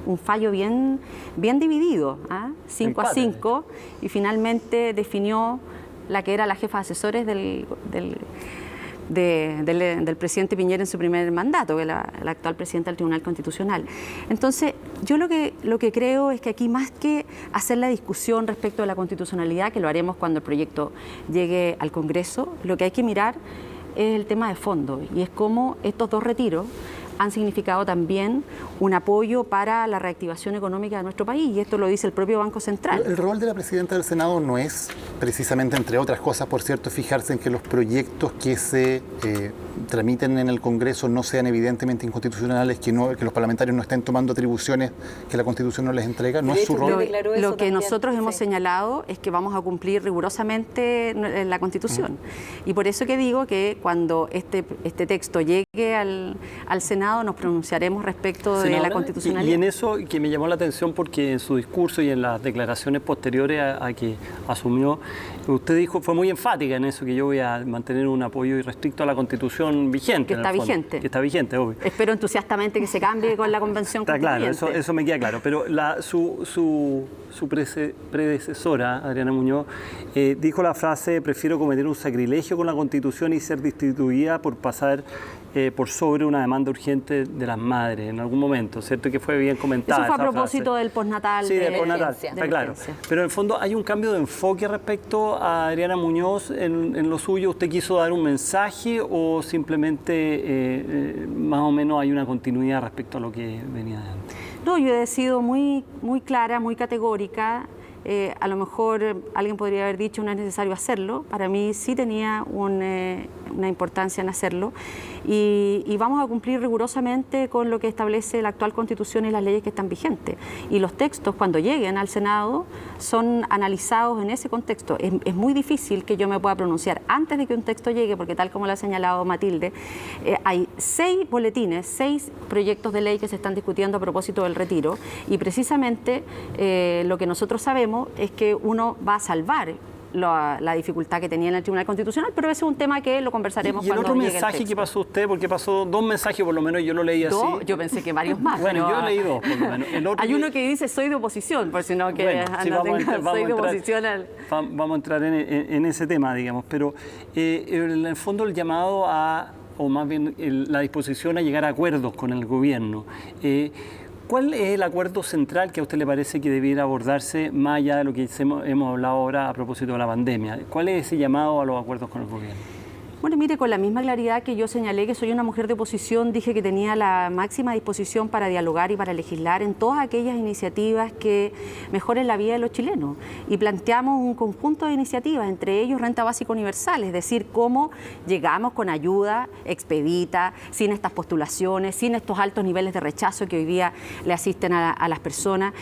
un fallo bien dividido, 5-5, y finalmente definió la que era la jefa de asesores del presidente Piñera en su primer mandato, que es la actual presidenta del Tribunal Constitucional. Entonces, yo lo que creo es que aquí, más que hacer la discusión respecto de la constitucionalidad, que lo haremos cuando el proyecto llegue al Congreso, lo que hay que mirar es el tema de fondo, y es cómo estos 2 retiros han significado también un apoyo para la reactivación económica de nuestro país, y esto lo dice el propio Banco Central. El rol de la presidenta del Senado no es, precisamente, entre otras cosas, por cierto, fijarse en que los proyectos que se tramiten en el Congreso no sean evidentemente inconstitucionales, que los parlamentarios no estén tomando atribuciones que la Constitución no les entrega. ¿No es su rol? Lo que nosotros hemos señalado es que vamos a cumplir rigurosamente la Constitución. Y por eso que digo que cuando este texto llegue al Senado, nos pronunciaremos respecto de la constitucionalidad. Y en eso que me llamó la atención, porque en su discurso y en las declaraciones posteriores a que asumió, usted dijo, fue muy enfática en eso, que yo voy a mantener un apoyo irrestricto a la Constitución vigente. Que está vigente. Que está vigente, obvio. Espero entusiastamente que se cambie con la Convención Constituyente. Está claro, eso me queda claro. Pero su predecesora, Adriana Muñoz, dijo la frase, prefiero cometer un sacrilegio con la Constitución y ser destituida por pasar por sobre una demanda urgente de las madres en algún momento, ¿cierto? Que fue bien comentada. Eso fue a propósito del postnatal. Sí, del postnatal, está claro. Pero en el fondo hay un cambio de enfoque respecto a Adriana Muñoz en lo suyo. ¿Usted quiso dar un mensaje o simplemente más o menos hay una continuidad respecto a lo que venía de antes? No, yo he sido muy clara, muy categórica. A lo mejor alguien podría haber dicho no es necesario hacerlo. Para mí sí tenía una importancia en hacerlo. Y vamos a cumplir rigurosamente con lo que establece la actual Constitución y las leyes que están vigentes. Y los textos, cuando lleguen al Senado, son analizados en ese contexto. Es muy difícil que yo me pueda pronunciar antes de que un texto llegue, porque tal como lo ha señalado Matilde, hay 6 boletines, 6 proyectos de ley que se están discutiendo a propósito del retiro. Y precisamente lo que nosotros sabemos entendemos es que uno va a salvar la dificultad que tenía en el Tribunal Constitucional, pero ese es un tema que lo conversaremos cuando llegue el texto. ¿Y el otro mensaje que pasó usted? Porque pasó 2 mensajes, por lo menos yo lo leí así. Yo pensé que varios más. Bueno, yo leí 2, por lo menos. Hay uno que dice soy de oposición, por si no que vamos a entrar en ese tema, digamos, pero en el fondo el llamado o más bien la disposición a llegar a acuerdos con el gobierno. ¿Cuál es el acuerdo central que a usted le parece que debiera abordarse más allá de lo que hemos hablado ahora a propósito de la pandemia? ¿Cuál es ese llamado a los acuerdos con el gobierno? Bueno, mire, con la misma claridad que yo señalé que soy una mujer de oposición, dije que tenía la máxima disposición para dialogar y para legislar en todas aquellas iniciativas que mejoren la vida de los chilenos. Y planteamos un conjunto de iniciativas, entre ellos renta básica universal, es decir, cómo llegamos con ayuda expedita, sin estas postulaciones, sin estos altos niveles de rechazo que hoy día le asisten a las personas.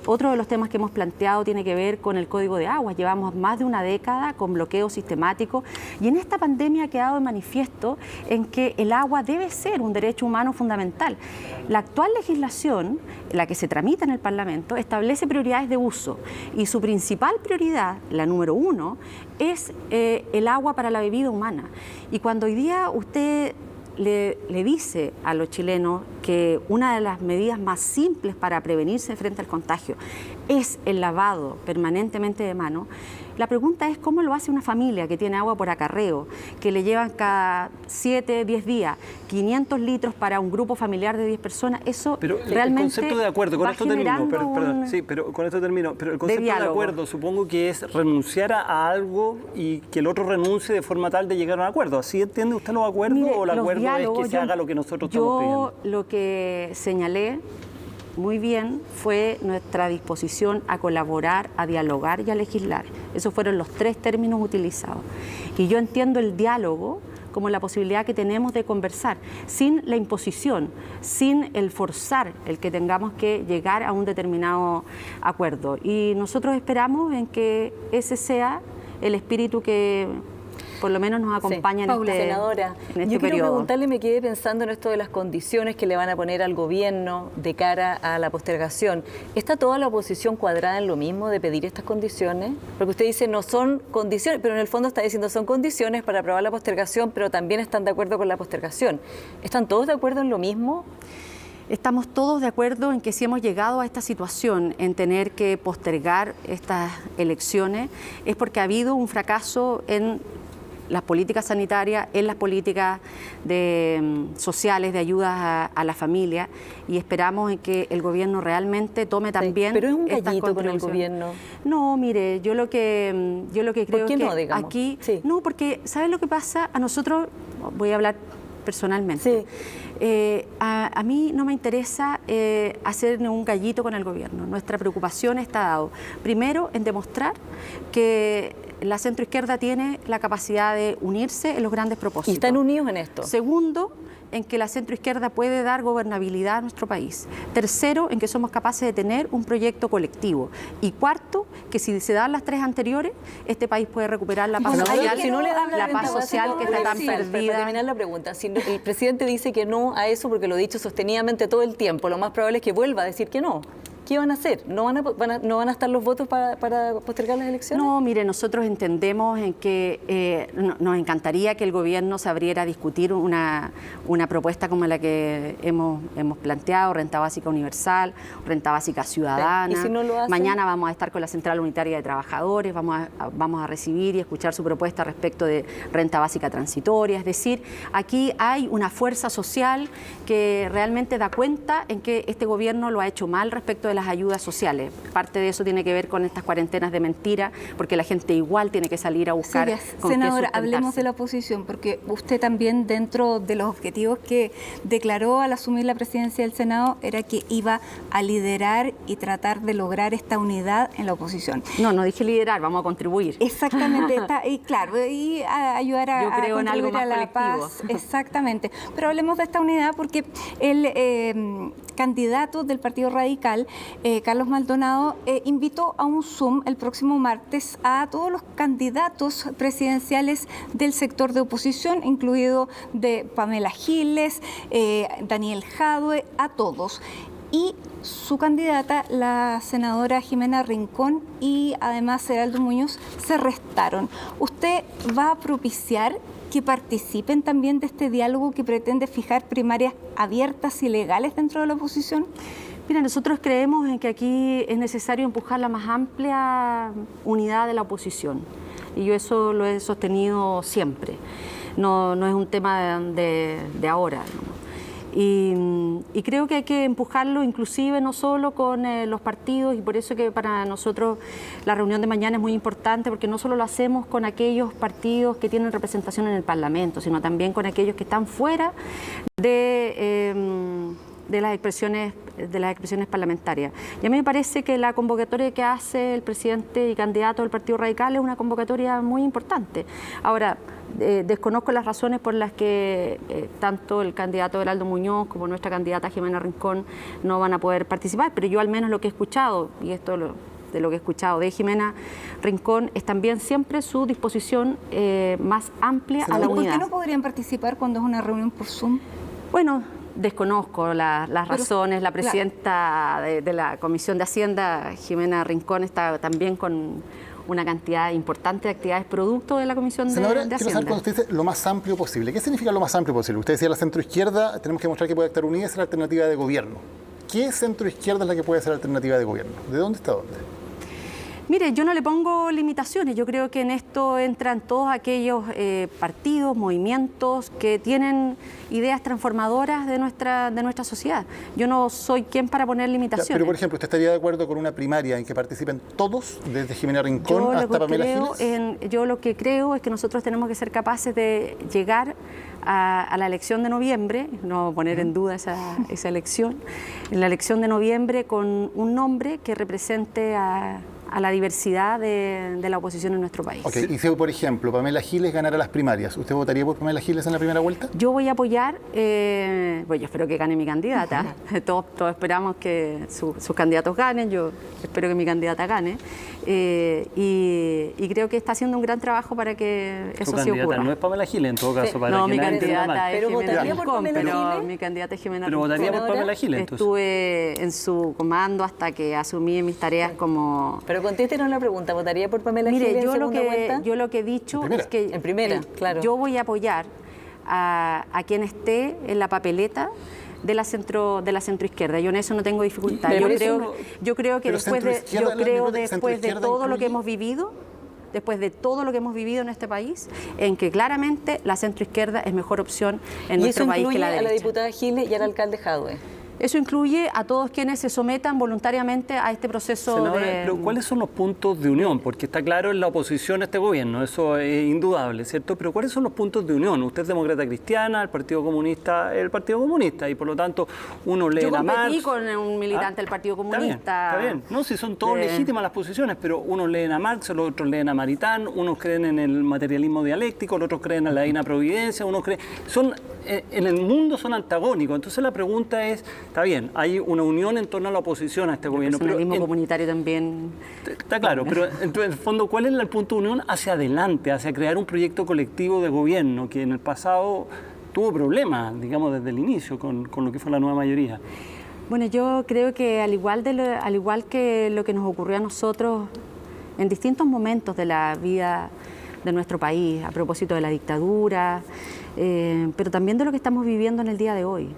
Otro de los temas que hemos planteado tiene que ver con el Código de Aguas. Llevamos más de una década con bloqueo sistemático y en esta pandemia ha quedado de manifiesto en que el agua debe ser un derecho humano fundamental. La actual legislación, la que se tramita en el Parlamento, establece prioridades de uso y su principal prioridad, la número 1, es el agua para la bebida humana. Y cuando hoy día usted le dice a los chilenos que una de las medidas más simples para prevenirse frente al contagio es el lavado permanentemente de manos, la pregunta es cómo lo hace una familia que tiene agua por acarreo, que le llevan cada 7, 10 días 500 litros para un grupo familiar de 10 personas. Eso pero realmente el concepto de acuerdo, con esto termino, pero con esto termino. Pero el concepto de acuerdo supongo que es renunciar a algo y que el otro renuncie de forma tal de llegar a un acuerdo. ¿Así entiende usted los acuerdos? Mire, o el acuerdo es que se haga lo que nosotros estamos pidiendo? Yo lo que señalé muy bien fue nuestra disposición a colaborar, a dialogar y a legislar. Esos fueron los 3 términos utilizados. Y yo entiendo el diálogo como la posibilidad que tenemos de conversar, sin la imposición, sin el forzar el que tengamos que llegar a un determinado acuerdo. Y nosotros esperamos en que ese sea el espíritu que por lo menos nos acompaña en este senadora, yo quiero preguntarle, me quedé pensando en esto de las condiciones que le van a poner al gobierno de cara a la postergación. ¿Está toda la oposición cuadrada en lo mismo de pedir estas condiciones? Porque usted dice no son condiciones, pero en el fondo está diciendo son condiciones para aprobar la postergación, pero también están de acuerdo con la postergación. ¿Están todos de acuerdo en lo mismo? Estamos todos de acuerdo en que si hemos llegado a esta situación, en tener que postergar estas elecciones, es porque ha habido un fracaso en las políticas sanitarias, en las políticas sociales de ayuda a la familia, y esperamos en que el gobierno realmente tome también. Pero es un gallito con el gobierno. No, mire, yo lo que creo es que no, digamos? Aquí no, porque ¿sabes lo que pasa? A nosotros, voy a hablar personalmente. A mí no me interesa hacer ningún gallito con el gobierno. Nuestra preocupación está dado, primero, en demostrar que la centroizquierda tiene la capacidad de unirse en los grandes propósitos. ¿Y están unidos en esto? Segundo, en que la centroizquierda puede dar gobernabilidad a nuestro país. Tercero, en que somos capaces de tener un proyecto colectivo. Y cuarto, que si se dan las 3 anteriores, este país puede recuperar la paz social, si no le dan la paz social que está tan perdida. Para terminar la pregunta, si el presidente dice que no a eso porque lo ha dicho sostenidamente todo el tiempo, lo más probable es que vuelva a decir que no. ¿Qué van a hacer? ¿No van a estar los votos para postergar las elecciones? No, mire, nosotros entendemos en que nos encantaría que el gobierno se abriera a discutir una propuesta como la que hemos planteado, renta básica universal, renta básica ciudadana. ¿Y si no lo hacen? Mañana vamos a estar con la Central Unitaria de Trabajadores, vamos a recibir y escuchar su propuesta respecto de renta básica transitoria. Es decir, aquí hay una fuerza social que realmente da cuenta en que este gobierno lo ha hecho mal respecto de las ayudas sociales. Parte de eso tiene que ver con estas cuarentenas de mentira, porque la gente igual tiene que salir a buscar con senadora, hablemos de la oposición, porque usted también, dentro de los objetivos que declaró al asumir la presidencia del Senado, era que iba a liderar y tratar de lograr esta unidad en la oposición. No dije liderar, vamos a contribuir. Exactamente, y claro, y a ayudar a, yo creo en algo más la colectivo. Paz. Exactamente. Pero hablemos de esta unidad porque el candidato del Partido Radical, Carlos Maldonado, invitó a un Zoom el próximo martes a todos los candidatos presidenciales del sector de oposición, incluido de Pamela Giles, Daniel Jadue, a todos. y su candidata, la senadora Jimena Rincón y además Heraldo Muñoz, se restaron. ¿Usted va a propiciar que participen también de este diálogo que pretende fijar primarias abiertas y legales dentro de la oposición? Mira, nosotros creemos en que aquí es necesario empujar la más amplia unidad de la oposición y yo eso lo he sostenido siempre. No es un tema de ahora, ¿no? Y creo que hay que empujarlo inclusive no solo con los partidos, y por eso que para nosotros la reunión de mañana es muy importante, porque no solo lo hacemos con aquellos partidos que tienen representación en el Parlamento, sino también con aquellos que están fuera de las expresiones parlamentarias. Y a mí me parece que la convocatoria que hace el presidente y candidato del Partido Radical es una convocatoria muy importante. Ahora, desconozco las razones por las que tanto el candidato Heraldo Muñoz como nuestra candidata Jimena Rincón no van a poder participar, pero yo al menos lo que he escuchado, y esto de lo que he escuchado de Jimena Rincón, es también siempre su disposición más amplia a la unidad. ¿Por qué no podrían participar cuando es una reunión por Zoom? Bueno, desconozco las razones. La presidenta de la Comisión de Hacienda, Jimena Rincón, está también con una cantidad importante de actividades producto de la Comisión de Hacienda. Senadora, quiero saber cuando usted dice lo más amplio posible. ¿Qué significa lo más amplio posible? Usted decía la centroizquierda, tenemos que mostrar que puede estar unida, es la alternativa de gobierno. ¿Qué centroizquierda es la que puede ser alternativa de gobierno? ¿De dónde está dónde? Mire, yo no le pongo limitaciones. Yo creo que en esto entran todos aquellos partidos, movimientos que tienen ideas transformadoras de nuestra sociedad. Yo no soy quien para poner limitaciones. Pero, por ejemplo, ¿usted estaría de acuerdo con una primaria en que participen todos, desde Jimena Rincón hasta Pamela Giles? Yo lo que creo es que nosotros tenemos que ser capaces de llegar a la elección de noviembre, no poner en duda esa elección, en la elección de noviembre con un nombre que represente a la diversidad de la oposición en nuestro país. Ok, y si, por ejemplo, Pamela Giles ganara las primarias, ¿usted votaría por Pamela Giles en la primera vuelta? Yo voy a apoyar, yo espero que gane mi candidata, todos esperamos que sus candidatos ganen, yo espero que mi candidata gane, y creo que está haciendo un gran trabajo para que eso sí ocurra. No es Pamela Giles, en todo caso, para no, que mi nadie candidata es Jimena Rincón, pero mi candidata es Jimena Rincón. Pero votaría por Pamela Giles, entonces. Estuve en su comando hasta que asumí mis tareas como... Pero contéstenos la pregunta, ¿votaría por Pamela Giles en segunda vuelta? Yo lo que he dicho es que en primera, claro. Yo voy a apoyar a quien esté en la papeleta de la centroizquierda. Yo en eso no tengo dificultad. Yo creo que después de todo lo que hemos vivido, en este país, en que claramente la centroizquierda es mejor opción en nuestro país que la derecha. ¿Y eso incluye a la diputada Giles y al alcalde Jadwe? Eso incluye a todos quienes se sometan voluntariamente a este proceso. Senadora, pero ¿cuáles son los puntos de unión? Porque está claro en la oposición a este gobierno, eso es indudable, ¿cierto? Pero ¿cuáles son los puntos de unión? Usted es demócrata cristiana, el Partido Comunista, y por lo tanto uno lee a Marx. Yo competí con un militante del Partido Comunista. Está bien. No, si son todas legítimas las posiciones, pero unos leen a Marx, los otros leen a Maritán, unos creen en el materialismo dialéctico, los otros creen en la Divina Providencia, unos creen... En el mundo son antagónicos, entonces la pregunta es, está bien, hay una unión en torno a la oposición a este gobierno. El personalismo comunitario también. Está claro, pero en el fondo, ¿cuál es el punto de unión hacia adelante, hacia crear un proyecto colectivo de gobierno que en el pasado tuvo problemas, digamos, desde el inicio con lo que fue la nueva mayoría? Bueno, yo creo que al igual que lo que nos ocurrió a nosotros en distintos momentos de la vida de nuestro país, a propósito de la dictadura, pero también de lo que estamos viviendo en el día de hoy.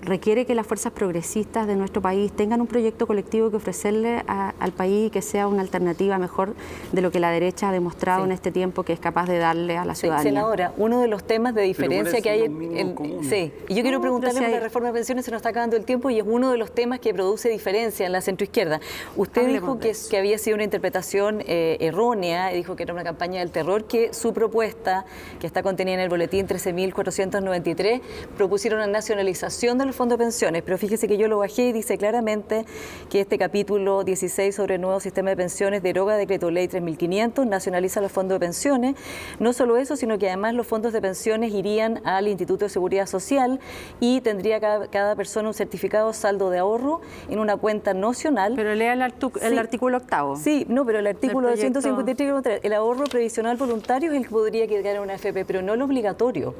Requiere que las fuerzas progresistas de nuestro país tengan un proyecto colectivo que ofrecerle al país que sea una alternativa mejor de lo que la derecha ha demostrado en este tiempo que es capaz de darle a la ciudadanía. Senadora, uno de los temas de diferencia que hay y yo quiero preguntarle por la reforma de pensiones, se nos está acabando el tiempo y es uno de los temas que produce diferencia en la centroizquierda. Usted dijo que había sido una interpretación errónea, dijo que era una campaña del terror, que su propuesta, que está contenida en el boletín 13.493, propusieron una nacionalización de los fondos de pensiones, pero fíjese que yo lo bajé y dice claramente que este capítulo 16 sobre el nuevo sistema de pensiones deroga decreto ley 3.500, nacionaliza los fondos de pensiones. No solo eso, sino que además los fondos de pensiones irían al Instituto de Seguridad Social y tendría cada persona un certificado saldo de ahorro en una cuenta nocional. Pero lea el artículo 8. Sí, no, pero el artículo 253, el ahorro previsional voluntario es el que podría quedar en una AFP, pero no el obligatorio.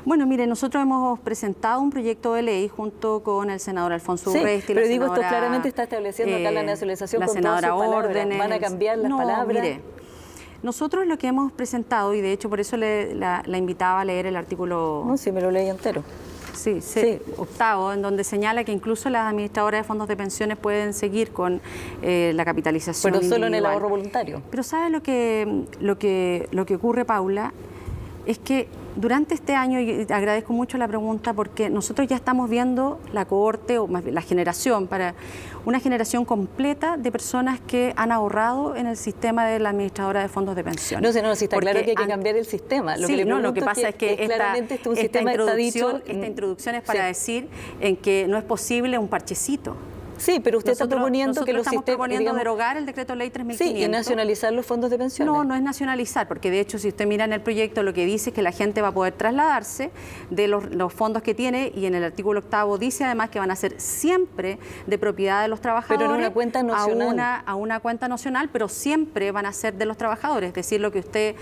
Bueno, mire, nosotros hemos presentado un proyecto de ley junto con el senador Alfonso Urresti. Pero digo, esto claramente está estableciendo acá la nacionalización con todas sus palabras. ¿Van a cambiar las palabras? Mire, nosotros lo que hemos presentado, y de hecho por eso la invitaba a leer el artículo... No, sí, me lo leí entero. Sí, octavo, en donde señala que incluso las administradoras de fondos de pensiones pueden seguir con la capitalización pero solo individual. en el ahorro voluntario. Pero ¿sabe lo que ocurre, Paula? Es que durante este año, y agradezco mucho la pregunta, porque nosotros ya estamos viendo la cohorte, o más bien la generación, para una generación completa de personas que han ahorrado en el sistema de la administradora de fondos de pensiones. No, sí está claro que hay que cambiar el sistema. Lo que pasa es que esta introducción es para decir en que no es posible un parchecito. Sí, pero usted está proponiendo que los estamos proponiendo derogar el decreto ley 3.500. Sí, y nacionalizar los fondos de pensiones. No es nacionalizar, porque de hecho si usted mira en el proyecto lo que dice es que la gente va a poder trasladarse de los fondos que tiene, y en el artículo 8 dice además que van a ser siempre de propiedad de los trabajadores. Pero en una cuenta nacional. A una cuenta nacional, pero siempre van a ser de los trabajadores. Es decir, lo que usted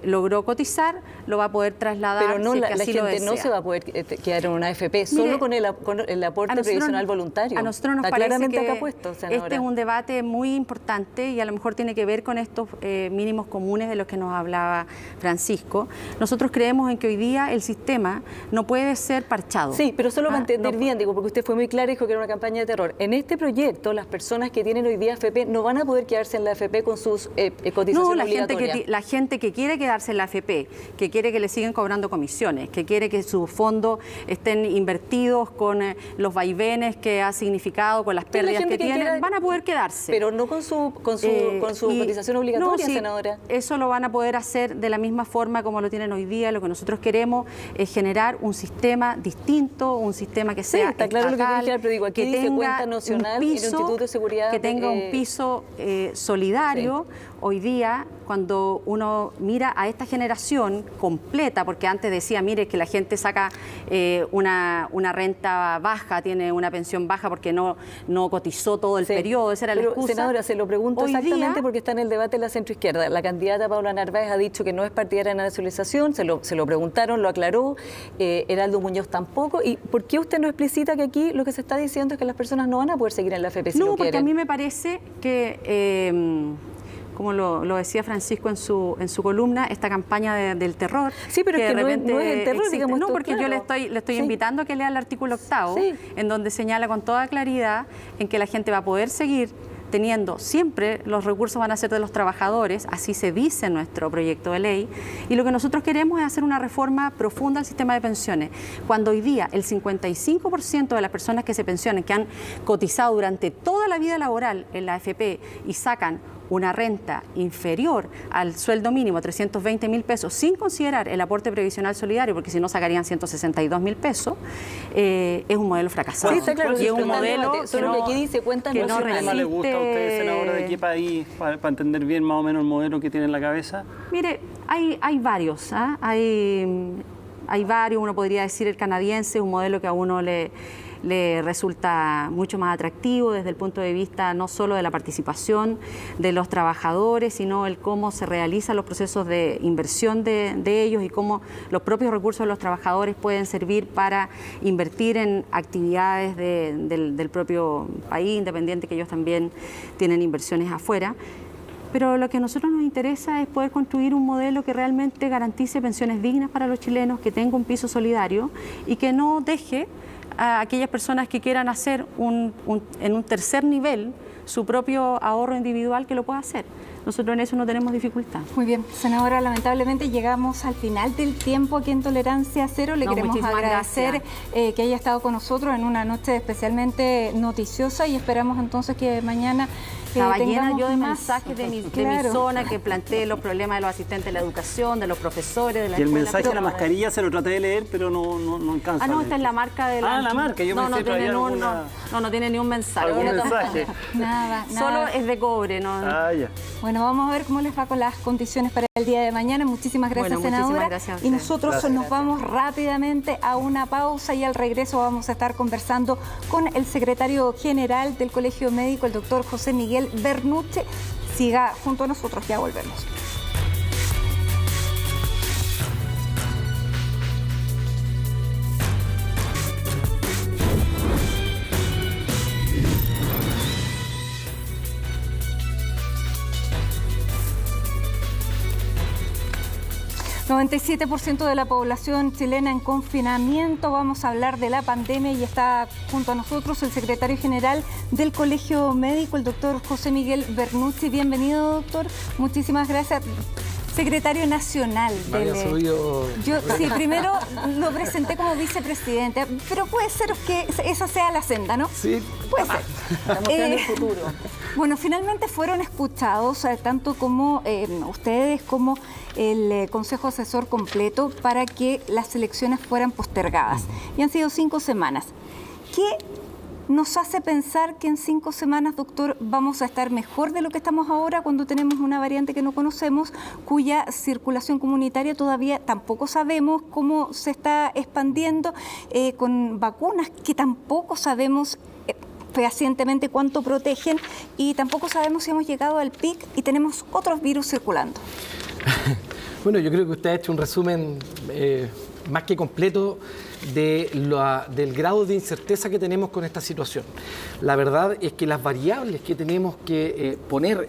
logró cotizar lo va a poder trasladar. Pero no, la gente no se va a poder quedar en una AFP, solo con el aporte previsional voluntario. A nosotros nos parece que este es un debate muy importante y a lo mejor tiene que ver con estos mínimos comunes de los que nos hablaba Francisco. Nosotros creemos en que hoy día el sistema no puede ser parchado. Sí, pero solo para entender bien, digo, porque usted fue muy clara y dijo que era una campaña de terror. En este proyecto, las personas que tienen hoy día AFP no van a poder quedarse en la AFP con sus cotizaciones obligatorias. La gente que quiere quedarse en la AFP, que quiere que le sigan cobrando comisiones, que quiere que sus fondos estén invertidos con los vaivenes que ha significado, con las pérdidas que tienen, van a poder quedarse. Pero no con su cotización obligatoria, senadora. Eso lo van a poder hacer de la misma forma como lo tienen hoy día. Lo que nosotros queremos es generar un sistema distinto, un sistema que sea está claro lo que quiere crear, pero digo, aquí dice cuenta nacional y el Instituto de Seguridad. Que tenga un piso solidario. Sí. Hoy día, cuando uno mira a esta generación completa, porque antes decía, mire, que la gente saca una renta baja, tiene una pensión baja porque no cotizó todo el periodo, esa era la excusa. Senadora, se lo pregunto exactamente porque está en el debate de la centroizquierda. La candidata Paula Narváez ha dicho que no es partidaria de la nacionalización, se lo preguntaron, lo aclaró, Heraldo Muñoz tampoco. ¿Y por qué usted no explicita que aquí lo que se está diciendo es que las personas no van a poder seguir en la AFP si no quieren? No, porque a mí me parece que... como lo decía Francisco en su columna, esta campaña del terror. Sí, pero que es que no es el terror, digamos. No, porque yo le estoy invitando a que lea el artículo 8, en donde señala con toda claridad en que la gente va a poder seguir teniendo siempre, los recursos van a ser de los trabajadores, así se dice en nuestro proyecto de ley, y lo que nosotros queremos es hacer una reforma profunda al sistema de pensiones. Cuando hoy día el 55% de las personas que se pensionan, que han cotizado durante toda la vida laboral en la AFP y sacan una renta inferior al sueldo mínimo, 320.000 pesos, sin considerar el aporte previsional solidario, porque si no sacarían 162.000 pesos, es un modelo fracasado. Sí, está claro, y es un modelo que aquí dice cuentas nacionales. ¿Qué más le gusta a usted, senadora, de qué país, para entender bien más o menos el modelo que tiene en la cabeza? Mire, hay varios, hay varios, uno podría decir el canadiense, un modelo que a uno le resulta mucho más atractivo desde el punto de vista no solo de la participación de los trabajadores, sino el cómo se realizan los procesos de inversión de ellos y cómo los propios recursos de los trabajadores pueden servir para invertir en actividades del propio país, independiente que ellos también tienen inversiones afuera. Pero lo que a nosotros nos interesa es poder construir un modelo que realmente garantice pensiones dignas para los chilenos, que tenga un piso solidario y que no deje a aquellas personas que quieran hacer en un tercer nivel su propio ahorro individual, que lo pueda hacer. Nosotros en eso no tenemos dificultad. Muy bien, senadora, lamentablemente llegamos al final del tiempo aquí en Tolerancia Cero. Le queremos agradecer que haya estado con nosotros en una noche especialmente noticiosa y esperamos entonces que mañana estaba llena yo de mensajes de mi zona que planteé los problemas de los asistentes de la educación, de los profesores, de la escuela. Y el mensaje de la mascarilla se lo traté de leer, pero no alcanza. No, esta es la marca de la... la marca, yo pensé que había alguna... No tiene ni un mensaje. ¿Algún mensaje? Nada. Solo es de cobre, ¿no? Ya. Bueno, vamos a ver cómo les va con las condiciones para el día de mañana. Muchísimas gracias, senadora. Muchísimas gracias a usted. Y nosotros nos vamos rápidamente a una pausa y al regreso vamos a estar conversando con el secretario general del Colegio Médico, el doctor José Miguel Bernuche. Siga junto a nosotros, ya volvemos. 97% de la población chilena en confinamiento. Vamos a hablar de la pandemia y está junto a nosotros el secretario general del Colegio Médico, el doctor José Miguel Bernucci. Bienvenido, doctor. Muchísimas gracias. Secretario nacional del... Sí, primero lo presenté como vicepresidente, pero puede ser que esa sea la senda, ¿no? Sí. Puede ser. Estamos en el futuro. Bueno, finalmente fueron escuchados tanto como ustedes como el Consejo Asesor completo para que las elecciones fueran postergadas. Y han sido 5 semanas. ¿Qué nos hace pensar que en 5 semanas, doctor, vamos a estar mejor de lo que estamos ahora cuando tenemos una variante que no conocemos, cuya circulación comunitaria todavía tampoco sabemos cómo se está expandiendo, con vacunas que tampoco sabemos fehacientemente cuánto protegen y tampoco sabemos si hemos llegado al pic y tenemos otros virus circulando? Bueno, yo creo que usted ha hecho un resumen más que completo del grado de incerteza que tenemos con esta situación. La verdad es que las variables que tenemos que poner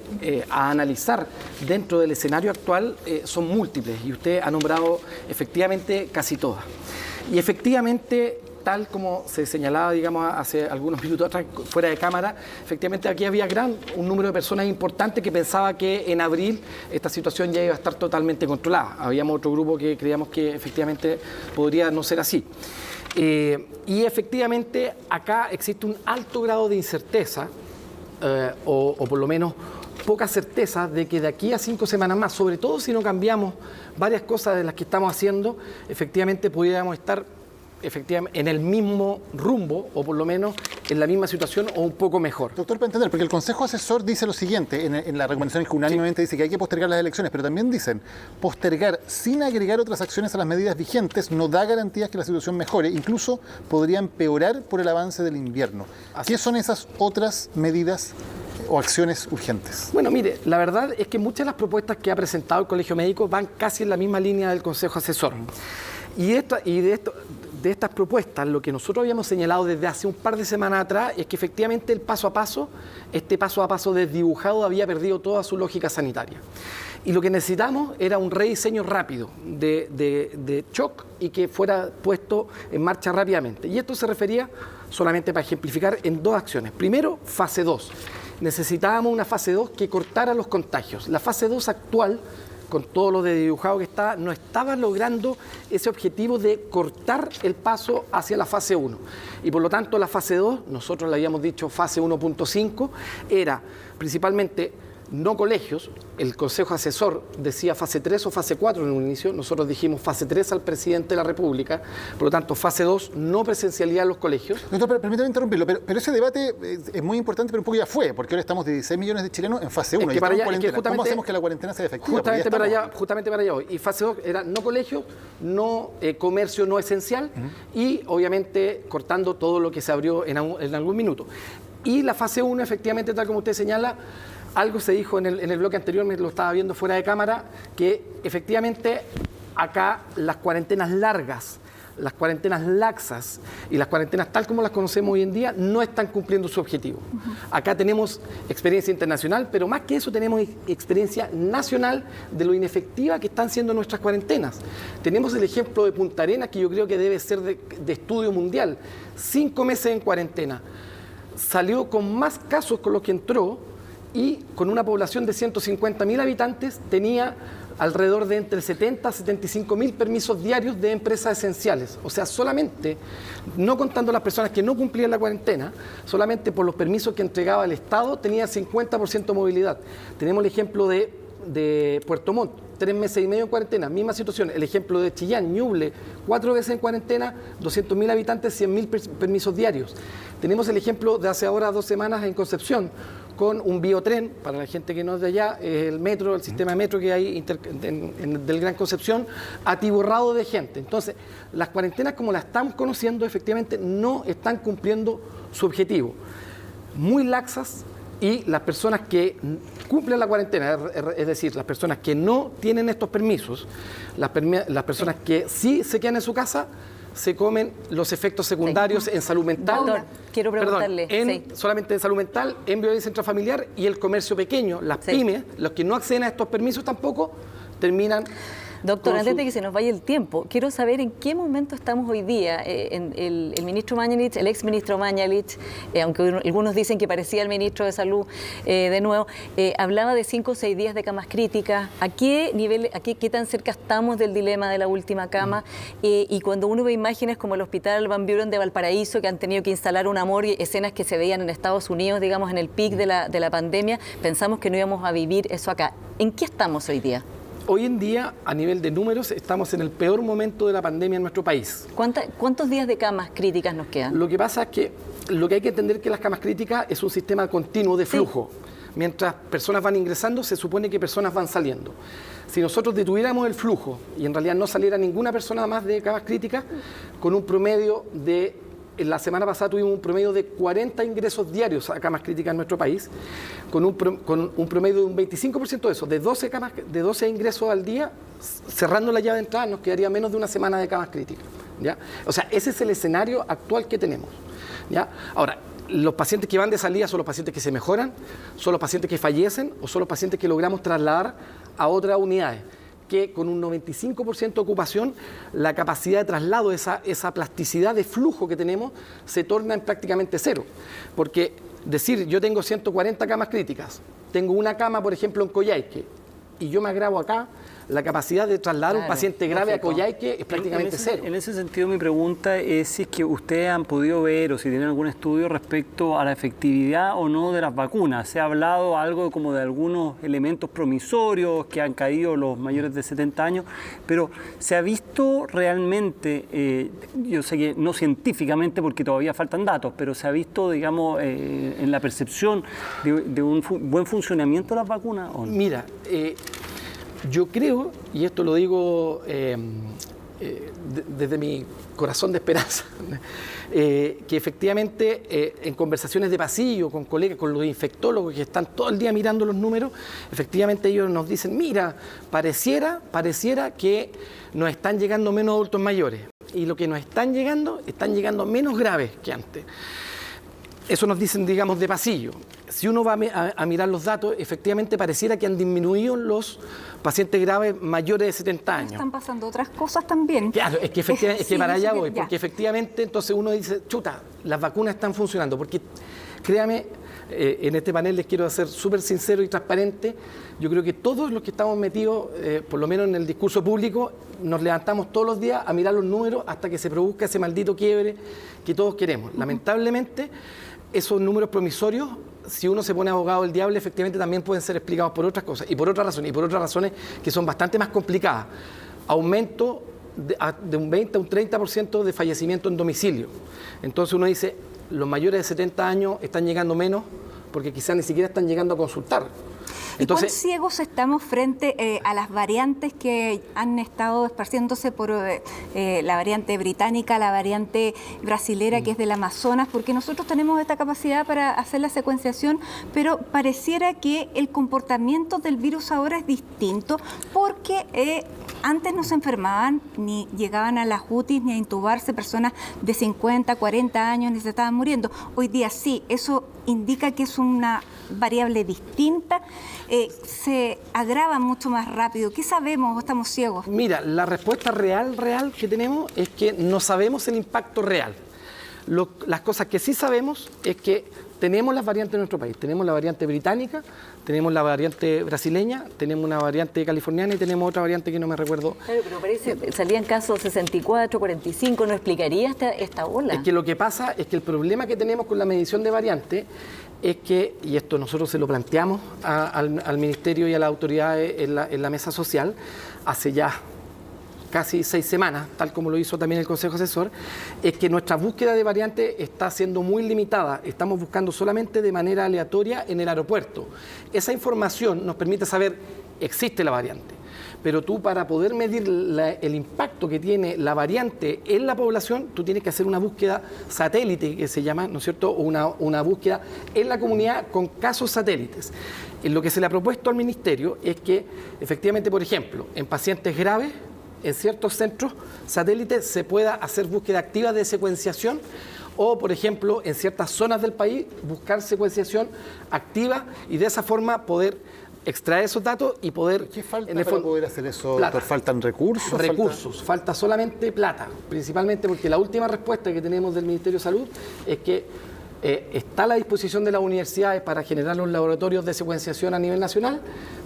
a analizar dentro del escenario actual son múltiples y usted ha nombrado efectivamente casi todas. Y efectivamente, tal como se señalaba, digamos, hace algunos minutos atrás, fuera de cámara, efectivamente aquí había un número de personas importantes que pensaba que en abril esta situación ya iba a estar totalmente controlada. Habíamos otro grupo que creíamos que efectivamente podría no ser así. Y efectivamente acá existe un alto grado de incerteza, o por lo menos poca certeza de que de aquí a 5 semanas más, sobre todo si no cambiamos varias cosas de las que estamos haciendo, efectivamente pudiéramos estar en el mismo rumbo o por lo menos en la misma situación o un poco mejor. Doctor, para entender, porque el Consejo Asesor dice lo siguiente, en la recomendación que unánimemente dice que hay que postergar las elecciones, pero también dicen, postergar sin agregar otras acciones a las medidas vigentes no da garantías que la situación mejore, incluso podría empeorar por el avance del invierno. ¿Qué son esas otras medidas o acciones urgentes? Bueno, mire, la verdad es que muchas de las propuestas que ha presentado el Colegio Médico van casi en la misma línea del Consejo Asesor. De estas propuestas, lo que nosotros habíamos señalado desde hace un par de semanas atrás es que efectivamente este paso a paso desdibujado había perdido toda su lógica sanitaria. Y lo que necesitamos era un rediseño rápido de shock y que fuera puesto en marcha rápidamente. Y esto se refería, solamente para ejemplificar, en 2 acciones. Primero, fase 2. Necesitábamos una fase 2 que cortara los contagios. La fase 2 actual, con todo lo de dibujado que está, no estaba logrando ese objetivo de cortar el paso hacia la fase 1. Y por lo tanto la fase 2, nosotros le habíamos dicho fase 1.5, era principalmente no colegios. El Consejo Asesor decía fase 3 o fase 4 en un inicio, nosotros dijimos fase 3 al presidente de la República, por lo tanto fase 2 no presencialidad en los colegios. Doctor, permítame interrumpirlo, pero ese debate es muy importante, pero un poco ya fue, porque ahora estamos de 16 millones de chilenos en fase 1 y estamos en cuarentena. ¿Cómo hacemos que la cuarentena sea efectiva? Justamente para allá hoy. Y fase 2 era no colegios, no comercio no esencial y obviamente cortando todo lo que se abrió en algún minuto. Y la fase 1 efectivamente, tal como usted señala, algo se dijo en el bloque anterior, me lo estaba viendo fuera de cámara, que efectivamente acá las cuarentenas largas, las cuarentenas laxas y las cuarentenas tal como las conocemos hoy en día no están cumpliendo su objetivo. Acá tenemos experiencia internacional, pero más que eso tenemos experiencia nacional de lo inefectiva que están siendo nuestras cuarentenas. Tenemos el ejemplo de Punta Arenas, que yo creo que debe ser de estudio mundial. 5 meses en cuarentena. Salió con más casos con los que entró, y con una población de 150.000 habitantes tenía alrededor de entre 70 a 75.000 permisos diarios de empresas esenciales. O sea, solamente, no contando las personas que no cumplían la cuarentena, solamente por los permisos que entregaba el Estado tenía 50% de movilidad. Tenemos el ejemplo de Puerto Montt, 3 meses y medio en cuarentena, misma situación. El ejemplo de Chillán, Ñuble, 4 veces en cuarentena, 200.000 habitantes, 100.000 permisos diarios. Tenemos el ejemplo de hace ahora 2 semanas en Concepción, con un biotren, para la gente que no es de allá, el metro, el sistema de metro que hay del Gran Concepción, atiborrado de gente. Entonces, las cuarentenas como las estamos conociendo, efectivamente no están cumpliendo su objetivo. Muy laxas, y las personas que cumplen la cuarentena, es decir, las personas que no tienen estos permisos, las personas que sí se quedan en su casa, se comen los efectos secundarios en salud mental. Doctor, quiero preguntarle. Solamente en salud mental, en violencia intrafamiliar y el comercio pequeño, las pymes, los que no acceden a estos permisos tampoco, terminan Doctor, antes de que se nos vaya el tiempo, quiero saber en qué momento estamos hoy día. El ministro Mañalich, el exministro Mañalich, aunque algunos dicen que parecía el ministro de Salud de nuevo, hablaba de 5 o 6 días de camas críticas. ¿A qué nivel, qué tan cerca estamos del dilema de la última cama? Y cuando uno ve imágenes como el Hospital Van Buren de Valparaíso, que han tenido que instalar un amor, y escenas que se veían en Estados Unidos, digamos, en el pic de la pandemia, pensamos que no íbamos a vivir eso acá. ¿En qué estamos hoy día? Hoy en día, a nivel de números, estamos en el peor momento de la pandemia en nuestro país. ¿Cuántos días de camas críticas nos quedan? Lo que pasa es que lo que hay que entender es que las camas críticas es un sistema continuo de flujo. Sí. Mientras personas van ingresando, se supone que personas van saliendo. Si nosotros detuviéramos el flujo y en realidad no saliera ninguna persona más de camas críticas, con un promedio de... La semana pasada tuvimos un promedio de 40 ingresos diarios a camas críticas en nuestro país, con un promedio de un 25% de eso, de 12 ingresos al día, cerrando la llave de entrada, nos quedaría menos de una semana de camas críticas, ¿ya? O sea, ese es el escenario actual que tenemos, ¿ya? Ahora, los pacientes que van de salida son los pacientes que se mejoran, son los pacientes que fallecen o son los pacientes que logramos trasladar a otras unidades, que con un 95% de ocupación, la capacidad de traslado, esa plasticidad de flujo que tenemos, se torna en prácticamente cero. Porque decir, yo tengo 140 camas críticas, tengo una cama, por ejemplo, en Coyhaique, y yo me agravo acá, la capacidad de trasladar a un paciente grave a Coyhaique es prácticamente cero. En ese sentido, mi pregunta es si es que ustedes han podido ver o si tienen algún estudio respecto a la efectividad o no de las vacunas. Se ha hablado algo como de algunos elementos promisorios que han caído los mayores de 70 años, pero ¿se ha visto realmente, yo sé que no científicamente porque todavía faltan datos, pero se ha visto, digamos, en la percepción de un buen funcionamiento de las vacunas o no? Mira, yo creo, y esto lo digo desde mi corazón de esperanza, que efectivamente en conversaciones de pasillo con colegas, con los infectólogos que están todo el día mirando los números, efectivamente ellos nos dicen, mira, pareciera que nos están llegando menos adultos mayores, y lo que nos están llegando menos graves que antes. Eso nos dicen, digamos, de pasillo. Si uno va a mirar los datos, efectivamente pareciera que han disminuido los pacientes graves mayores de 70 años. Están pasando otras cosas también. Claro, es que efectivamente, es que para allá voy, porque efectivamente entonces uno dice, chuta, las vacunas están funcionando, porque créame, en este panel les quiero ser súper sincero y transparente, yo creo que todos los que estamos metidos, por lo menos en el discurso público, nos levantamos todos los días a mirar los números hasta que se produzca ese maldito quiebre que todos queremos. Lamentablemente, esos números promisorios, si uno se pone abogado del diablo, efectivamente también pueden ser explicados por otras cosas y por otras razones que son bastante más complicadas. Aumento de un 20 a un 30% de fallecimiento en domicilio. Entonces uno dice, los mayores de 70 años están llegando menos porque quizás ni siquiera están llegando a consultar. Entonces, ¿y cuán ciegos estamos frente a las variantes que han estado esparciéndose por la variante británica, la variante brasilera, que es del Amazonas? Porque nosotros tenemos esta capacidad para hacer la secuenciación, pero pareciera que el comportamiento del virus ahora es distinto, porque antes no se enfermaban, ni llegaban a las UTIs, ni a intubarse personas de 50, 40 años, ni se estaban muriendo. Hoy día sí, eso indica que es una variable distinta, se agrava mucho más rápido. ¿Qué sabemos o estamos ciegos? Mira, la respuesta real que tenemos es que no sabemos el impacto real. Las cosas que sí sabemos es que tenemos las variantes en nuestro país. Tenemos la variante británica, tenemos la variante brasileña, tenemos una variante californiana y tenemos otra variante que no me recuerdo. Claro, pero parece, salían casos 64, 45, ¿no explicaría esta ola? Es que lo que pasa es que el problema que tenemos con la medición de variantes es que, y esto nosotros se lo planteamos al Ministerio y a las autoridades en la mesa social, hace ya casi 6 semanas, tal como lo hizo también el Consejo Asesor, es que nuestra búsqueda de variantes está siendo muy limitada. Estamos buscando solamente de manera aleatoria en el aeropuerto. Esa información nos permite saber, existe la variante, pero tú para poder medir el impacto que tiene la variante en la población, tú tienes que hacer una búsqueda satélite, que se llama, ¿no es cierto?, una búsqueda en la comunidad con casos satélites. Lo que se le ha propuesto al Ministerio es que, efectivamente, por ejemplo, en pacientes graves, en ciertos centros satélites se pueda hacer búsqueda activa de secuenciación o, por ejemplo, en ciertas zonas del país buscar secuenciación activa y de esa forma poder extraer esos datos y poder... ¿Qué falta en el para fondo, poder hacer eso, plata. doctor? ¿Faltan recursos? Recursos, falta solamente plata, principalmente porque la última respuesta que tenemos del Ministerio de Salud es que está a la disposición de las universidades para generar los laboratorios de secuenciación a nivel nacional,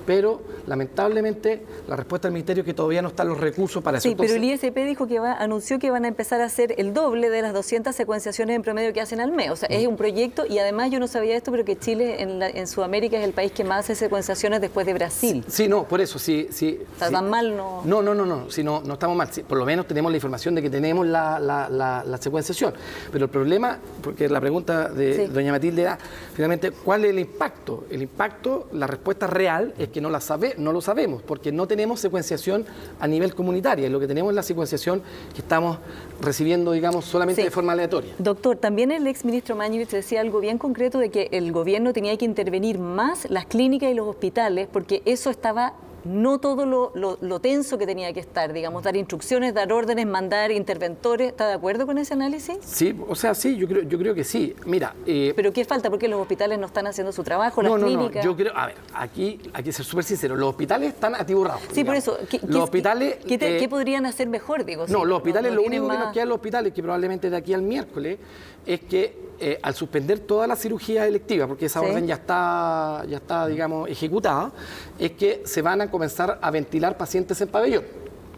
pero lamentablemente la respuesta del Ministerio es que todavía no están los recursos para eso. Sí, pero el ISP dijo que anunció que van a empezar a hacer el doble de las 200 secuenciaciones en promedio que hacen al mes. O sea, es un proyecto y además yo no sabía esto, pero que Chile en Sudamérica es el país que más hace secuenciaciones después de Brasil. Sí, no, por eso, sí. ¿Está tan mal? No, no estamos mal. Sí, por lo menos tenemos la información de que tenemos la secuenciación. Pero el problema, porque la pregunta de doña Matilde era, finalmente, ¿cuál es el impacto? El impacto, la respuesta real es que no lo sabemos, porque no tenemos secuenciación a nivel comunitario. Y lo que tenemos es la secuenciación que estamos recibiendo, digamos, solamente de forma aleatoria. Doctor, también el exministro Mañovich decía algo bien concreto de que el gobierno tenía que intervenir más las clínicas y los hospitales, porque eso estaba... no todo lo tenso que tenía que estar, digamos, dar instrucciones, dar órdenes, mandar interventores. ¿Está de acuerdo con ese análisis? Sí, o sea, sí, yo creo que sí. Mira... ¿Pero qué falta? ¿Por qué los hospitales no están haciendo su trabajo, las clínicas? No, yo creo... A ver, aquí hay que ser súper sincero. Los hospitales están atiborrados. Sí, digamos. Por eso. Los hospitales... ¿Qué podrían hacer mejor, digo? No, los hospitales, lo único que nos queda en los hospitales, que probablemente de aquí al miércoles, es que al suspender todas las cirugías electivas, porque esa orden ya está, digamos, ejecutada, es que se van a comenzar a ventilar pacientes en pabellón.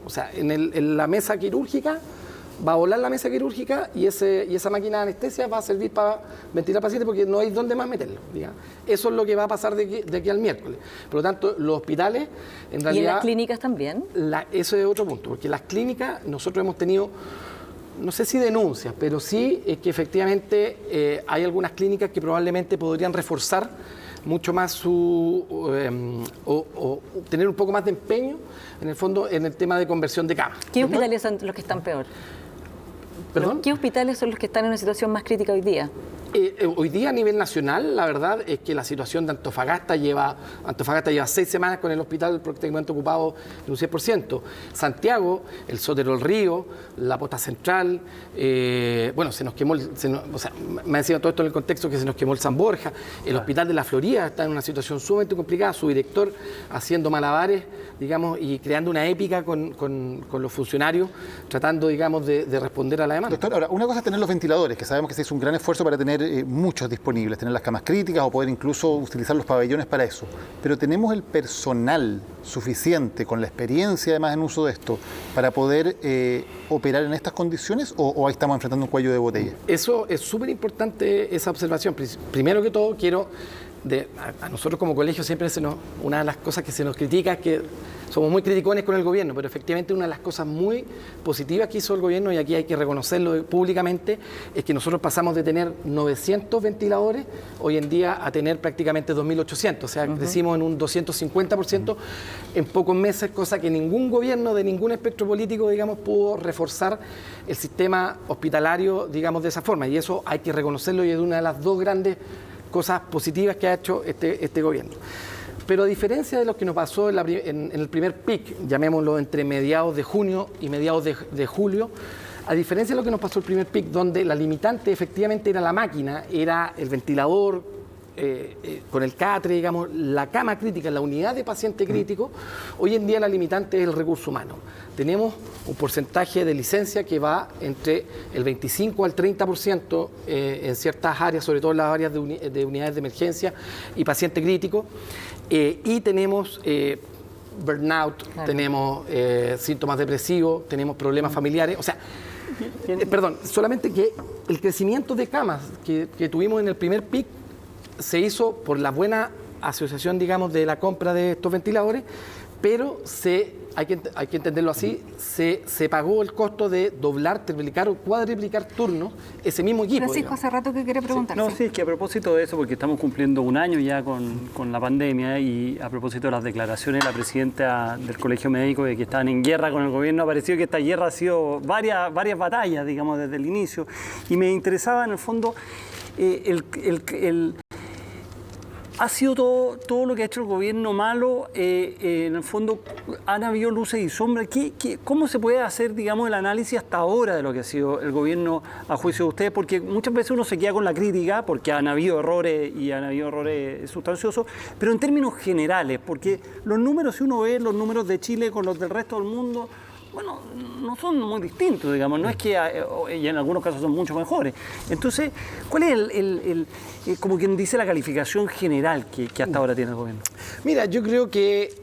O sea, en la mesa quirúrgica va a volar la mesa quirúrgica y esa máquina de anestesia va a servir para ventilar pacientes porque no hay dónde más meterlo. Digamos. Eso es lo que va a pasar de aquí al miércoles. Por lo tanto, los hospitales, en realidad... ¿Y en las clínicas también? Eso es otro punto, porque las clínicas, nosotros hemos tenido... no sé si denuncias, pero sí es que efectivamente hay algunas clínicas que probablemente podrían reforzar mucho más o tener un poco más de empeño, en el fondo, en el tema de conversión de camas. ¿Qué hospitales son los que están peor? ¿Perdón? ¿Qué hospitales son los que están en una situación más crítica hoy día? Hoy día a nivel nacional, la verdad es que la situación de Antofagasta lleva 6 semanas con el hospital prácticamente ocupado en un 100%. Santiago, el Sotero del Río, la Posta Central, bueno, se nos quemó, me decía todo esto en el contexto que se nos quemó el San Borja, el Hospital de la Florida está en una situación sumamente complicada, su director haciendo malabares, digamos, y creando una épica con los funcionarios, tratando, digamos, de responder a la demanda. Doctor, ahora, una cosa es tener los ventiladores, que sabemos que se hizo un gran esfuerzo para tener muchos disponibles, tener las camas críticas o poder incluso utilizar los pabellones para eso. Pero ¿tenemos el personal suficiente, con la experiencia además en uso de esto, para poder operar en estas condiciones o ahí estamos enfrentando un cuello de botella? Eso es súper importante, esa observación. Primero que todo, quiero... a nosotros como colegio siempre una de las cosas que se nos critica es que somos muy criticones con el gobierno, pero efectivamente una de las cosas muy positivas que hizo el gobierno, y aquí hay que reconocerlo públicamente, es que nosotros pasamos de tener 900 ventiladores hoy en día a tener prácticamente 2.800, o sea, crecimos en un 250% en pocos meses, cosa que ningún gobierno de ningún espectro político, digamos, pudo reforzar el sistema hospitalario, digamos, de esa forma, y eso hay que reconocerlo y es una de las dos grandes cosas positivas que ha hecho este gobierno. Pero a diferencia de lo que nos pasó en el primer pic, llamémoslo entre mediados de junio y mediados de julio, a diferencia de lo que nos pasó el primer pic, donde la limitante efectivamente era la máquina, era el ventilador con el catre, digamos, la cama crítica, la unidad de paciente crítico, hoy en día la limitante es el recurso humano. Tenemos un porcentaje de licencia que va entre el 25 al 30% en ciertas áreas, sobre todo en las áreas de unidades de emergencia y paciente crítico, y tenemos burnout, tenemos síntomas depresivos, tenemos problemas familiares, o sea, perdón, solamente que el crecimiento de camas que tuvimos en el primer pic se hizo por la buena asociación, digamos, de la compra de estos ventiladores, pero hay que entenderlo así, se pagó el costo de doblar, triplicar o cuadriplicar turnos ese mismo equipo. Francisco, digamos. hace rato que quiere preguntar. No, sí, es que a propósito de eso, porque estamos cumpliendo un año ya con la pandemia y a propósito de las declaraciones de la presidenta del Colegio Médico de que estaban en guerra con el gobierno, ha parecido que esta guerra ha sido varias batallas, digamos, desde el inicio. Y me interesaba en el fondo ¿Ha sido todo lo que ha hecho el gobierno malo? En el fondo, ¿han habido luces y sombras? ¿Cómo se puede hacer, digamos, el análisis hasta ahora de lo que ha sido el gobierno a juicio de ustedes? Porque muchas veces uno se queda con la crítica, porque han habido errores y han habido errores sustanciosos, pero en términos generales, porque los números, si uno ve los números de Chile con los del resto del mundo, bueno, no son muy distintos, digamos, no es que, y en algunos casos son mucho mejores. Entonces, ¿cuál es como quien dice, la calificación general que hasta ahora tiene el gobierno? Mira, yo creo que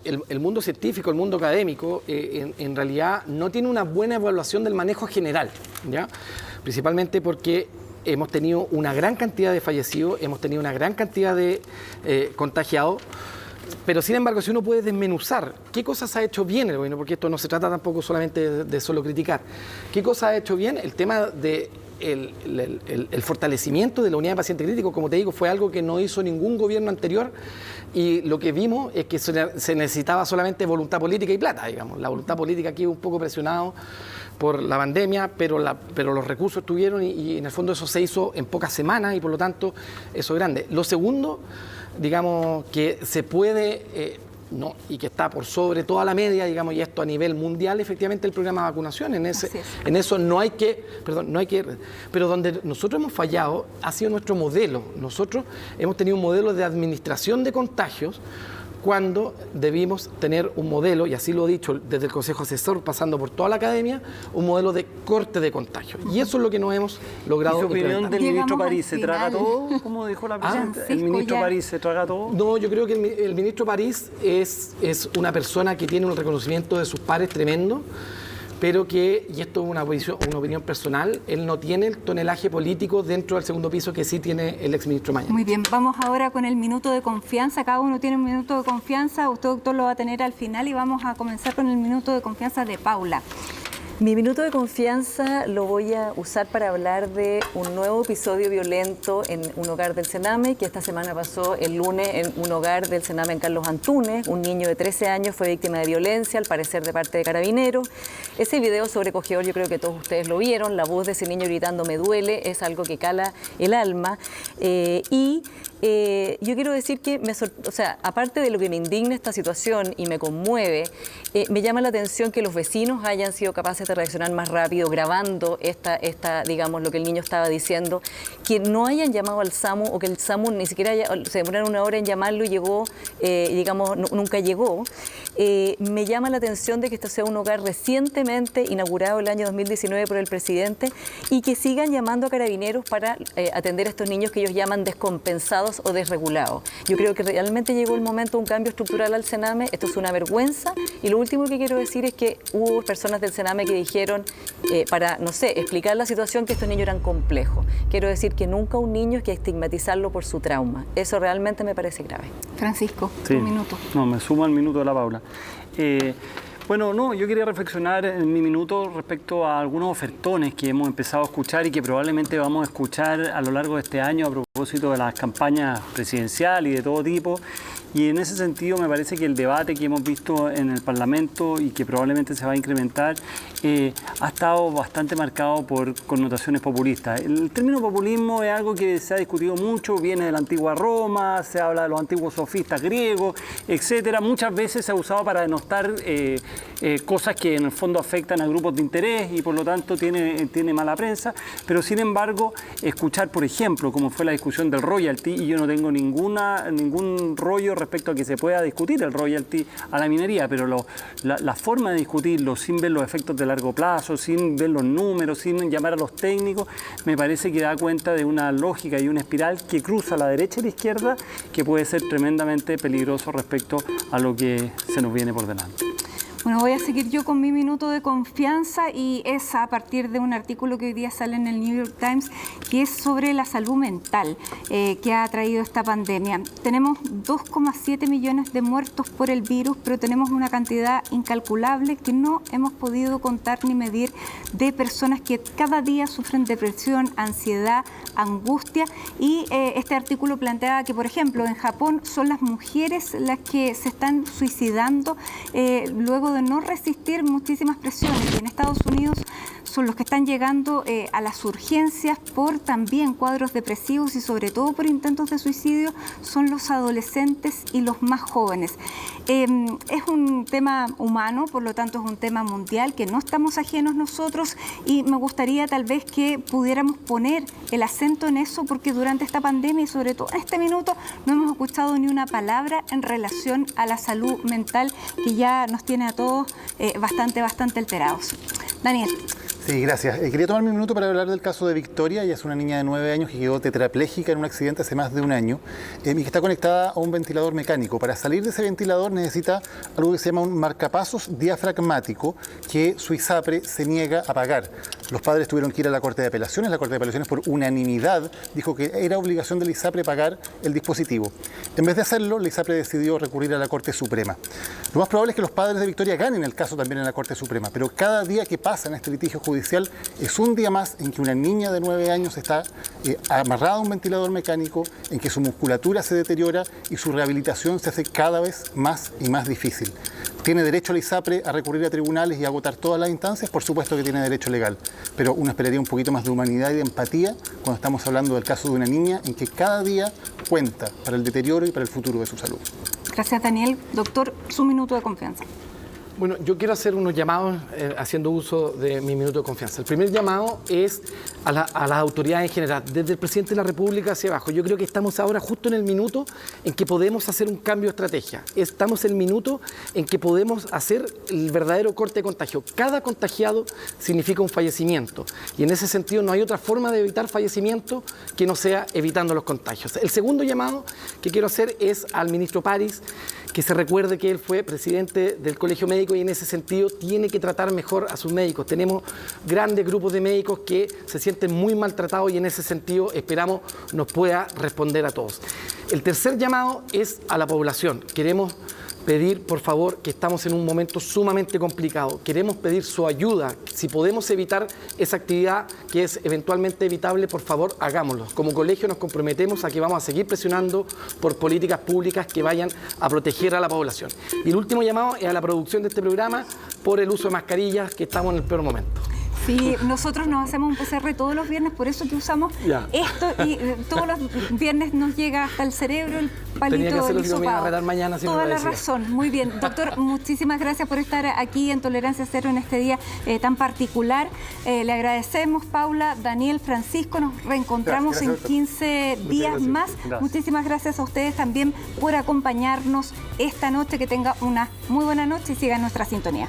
el mundo científico, el mundo académico, en realidad no tiene una buena evaluación del manejo general, ¿ya? Principalmente porque hemos tenido una gran cantidad de fallecidos, hemos tenido una gran cantidad de contagiados. Pero, sin embargo, si uno puede desmenuzar qué cosas ha hecho bien el gobierno, porque esto no se trata tampoco solamente de solo criticar, qué cosas ha hecho bien, el tema de el fortalecimiento de la unidad de paciente crítico, como te digo, fue algo que no hizo ningún gobierno anterior, y lo que vimos es que se necesitaba solamente voluntad política y plata, digamos. La voluntad política aquí un poco presionado por la pandemia, pero los recursos estuvieron y en el fondo eso se hizo en pocas semanas y por lo tanto eso es grande. Lo segundo, digamos, que se puede, y que está por sobre toda la media, digamos, y esto a nivel mundial, efectivamente el programa de vacunación, en eso no hay que, pero donde nosotros hemos fallado ha sido nuestro modelo. Nosotros hemos tenido un modelo de administración de contagios cuando debimos tener un modelo, y así lo he dicho desde el Consejo Asesor, pasando por toda la academia, un modelo de corte de contagio. Y eso es lo que no hemos logrado. ¿Y su opinión del ministro París se traga todo? ¿Cómo dijo la presidenta? ¿El ministro París se traga todo? No, yo creo que el ministro París es una persona que tiene un reconocimiento de sus pares tremendo, pero que, y esto es una opinión personal, él no tiene el tonelaje político dentro del segundo piso que sí tiene el exministro Mañalich. Muy bien, vamos ahora con el minuto de confianza. Cada uno tiene un minuto de confianza. Usted, doctor, lo va a tener al final y vamos a comenzar con el minuto de confianza de Paula. Mi minuto de confianza lo voy a usar para hablar de un nuevo episodio violento en un hogar del Sename, que esta semana pasó el lunes en un hogar del Sename en Carlos Antunes. Un niño de 13 años fue víctima de violencia, al parecer de parte de Carabineros. Ese video sobrecogedor, yo creo que todos ustedes lo vieron. La voz de ese niño gritando "me duele" es algo que cala el alma. Yo quiero decir que, aparte de lo que me indigna esta situación y me conmueve, me llama la atención que los vecinos hayan sido capaces de reaccionar más rápido grabando digamos, lo que el niño estaba diciendo, que no hayan llamado al SAMU o que el SAMU ni siquiera se demoraron una hora en llamarlo y llegó, nunca llegó. Me llama la atención de que este sea un hogar recientemente inaugurado el año 2019 por el presidente y que sigan llamando a Carabineros para atender a estos niños que ellos llaman descompensados o desregulados. Yo creo que realmente llegó el momento de un cambio estructural al Sename. Esto es una vergüenza, y lo último que quiero decir es que hubo personas del Sename que dijeron, para, explicar la situación, que estos niños eran complejos. Quiero decir que nunca un niño hay que estigmatizarlo por su trauma. Eso realmente me parece grave. Francisco, sí. Un minuto. No, me sumo al minuto de la Paula. Yo quería reflexionar en mi minuto respecto a algunos ofertones que hemos empezado a escuchar y que probablemente vamos a escuchar a lo largo de este año a propósito de las campañas presidenciales y de todo tipo. Y en ese sentido me parece que el debate que hemos visto en el Parlamento y que probablemente se va a incrementar ha estado bastante marcado por connotaciones populistas. El término populismo es algo que se ha discutido mucho, viene de la antigua Roma, se habla de los antiguos sofistas griegos, etcétera. Muchas veces se ha usado para denostar cosas que en el fondo afectan a grupos de interés y por lo tanto tiene mala prensa, pero sin embargo escuchar, por ejemplo, como fue la discusión del royalty, y yo no tengo ningún rollo respecto a que se pueda discutir el royalty a la minería, pero la forma de discutirlo sin ver los efectos de largo plazo, sin ver los números, sin llamar a los técnicos, me parece que da cuenta de una lógica y una espiral que cruza la derecha y la izquierda, que puede ser tremendamente peligroso respecto a lo que se nos viene por delante. Bueno, voy a seguir yo con mi minuto de confianza, y es a partir de un artículo que hoy día sale en el New York Times, que es sobre la salud mental que ha traído esta pandemia. Tenemos 2,7 millones de muertos por el virus, pero tenemos una cantidad incalculable que no hemos podido contar ni medir de personas que cada día sufren depresión, ansiedad, angustia, y este artículo planteaba que, por ejemplo, en Japón son las mujeres las que se están suicidando luego de no resistir muchísimas presiones, y en Estados Unidos son los que están llegando a las urgencias por también cuadros depresivos y sobre todo por intentos de suicidio son los adolescentes y los más jóvenes. Es un tema humano, por lo tanto es un tema mundial que no estamos ajenos nosotros, y me gustaría tal vez que pudiéramos poner el acento en eso, porque durante esta pandemia y sobre todo en este minuto no hemos escuchado ni una palabra en relación a la salud mental, que ya nos tiene a todos bastante alterados. Daniel. Sí, gracias. Quería tomar un minuto para hablar del caso de Victoria. Ella es una niña de 9 años que quedó tetrapléjica en un accidente hace más de un año y que está conectada a un ventilador mecánico. Para salir de ese ventilador necesita algo que se llama un marcapasos diafragmático que su ISAPRE se niega a pagar. Los padres tuvieron que ir a la Corte de Apelaciones. La Corte de Apelaciones, por unanimidad, dijo que era obligación del ISAPRE pagar el dispositivo. En vez de hacerlo, la ISAPRE decidió recurrir a la Corte Suprema. Lo más probable es que los padres de Victoria ganen el caso también en la Corte Suprema, pero cada día que pasa en este litigio judicial es un día más en que una niña de 9 años está amarrada a un ventilador mecánico, en que su musculatura se deteriora y su rehabilitación se hace cada vez más y más difícil. ¿Tiene derecho la ISAPRE a recurrir a tribunales y agotar todas las instancias? Por supuesto que tiene derecho legal, pero uno esperaría un poquito más de humanidad y de empatía cuando estamos hablando del caso de una niña en que cada día cuenta para el deterioro y para el futuro de su salud. Gracias, Daniel. Doctor, su minuto de confianza. Bueno, yo quiero hacer unos llamados haciendo uso de mi minuto de confianza. El primer llamado es a las autoridades en general, desde el presidente de la República hacia abajo. Yo creo que estamos ahora justo en el minuto en que podemos hacer un cambio de estrategia. Estamos en el minuto en que podemos hacer el verdadero corte de contagio. Cada contagiado significa un fallecimiento y en ese sentido no hay otra forma de evitar fallecimiento que no sea evitando los contagios. El segundo llamado que quiero hacer es al ministro París, que se recuerde que él fue presidente del Colegio Médico y en ese sentido tiene que tratar mejor a sus médicos. Tenemos grandes grupos de médicos que se sienten muy maltratados y en ese sentido esperamos nos pueda responder a todos. El tercer llamado es a la población. Queremos pedir, por favor, que estamos en un momento sumamente complicado. Queremos pedir su ayuda. Si podemos evitar esa actividad que es eventualmente evitable, por favor, hagámoslo. Como colegio nos comprometemos a que vamos a seguir presionando por políticas públicas que vayan a proteger a la población. Y el último llamado es a la producción de este programa por el uso de mascarillas, que estamos en el peor momento. Sí, nosotros nos hacemos un PCR todos los viernes, por eso que usamos esto y todos los viernes nos llega hasta el cerebro el palito del hisopado. Mañana, si toda la razón, muy bien. Doctor, muchísimas gracias por estar aquí en Tolerancia Cero en este día tan particular. Le agradecemos, Paula, Daniel, Francisco, nos reencontramos en 15 días más. Muchísimas gracias a ustedes también por acompañarnos esta noche. Que tenga una muy buena noche y sigan nuestra sintonía.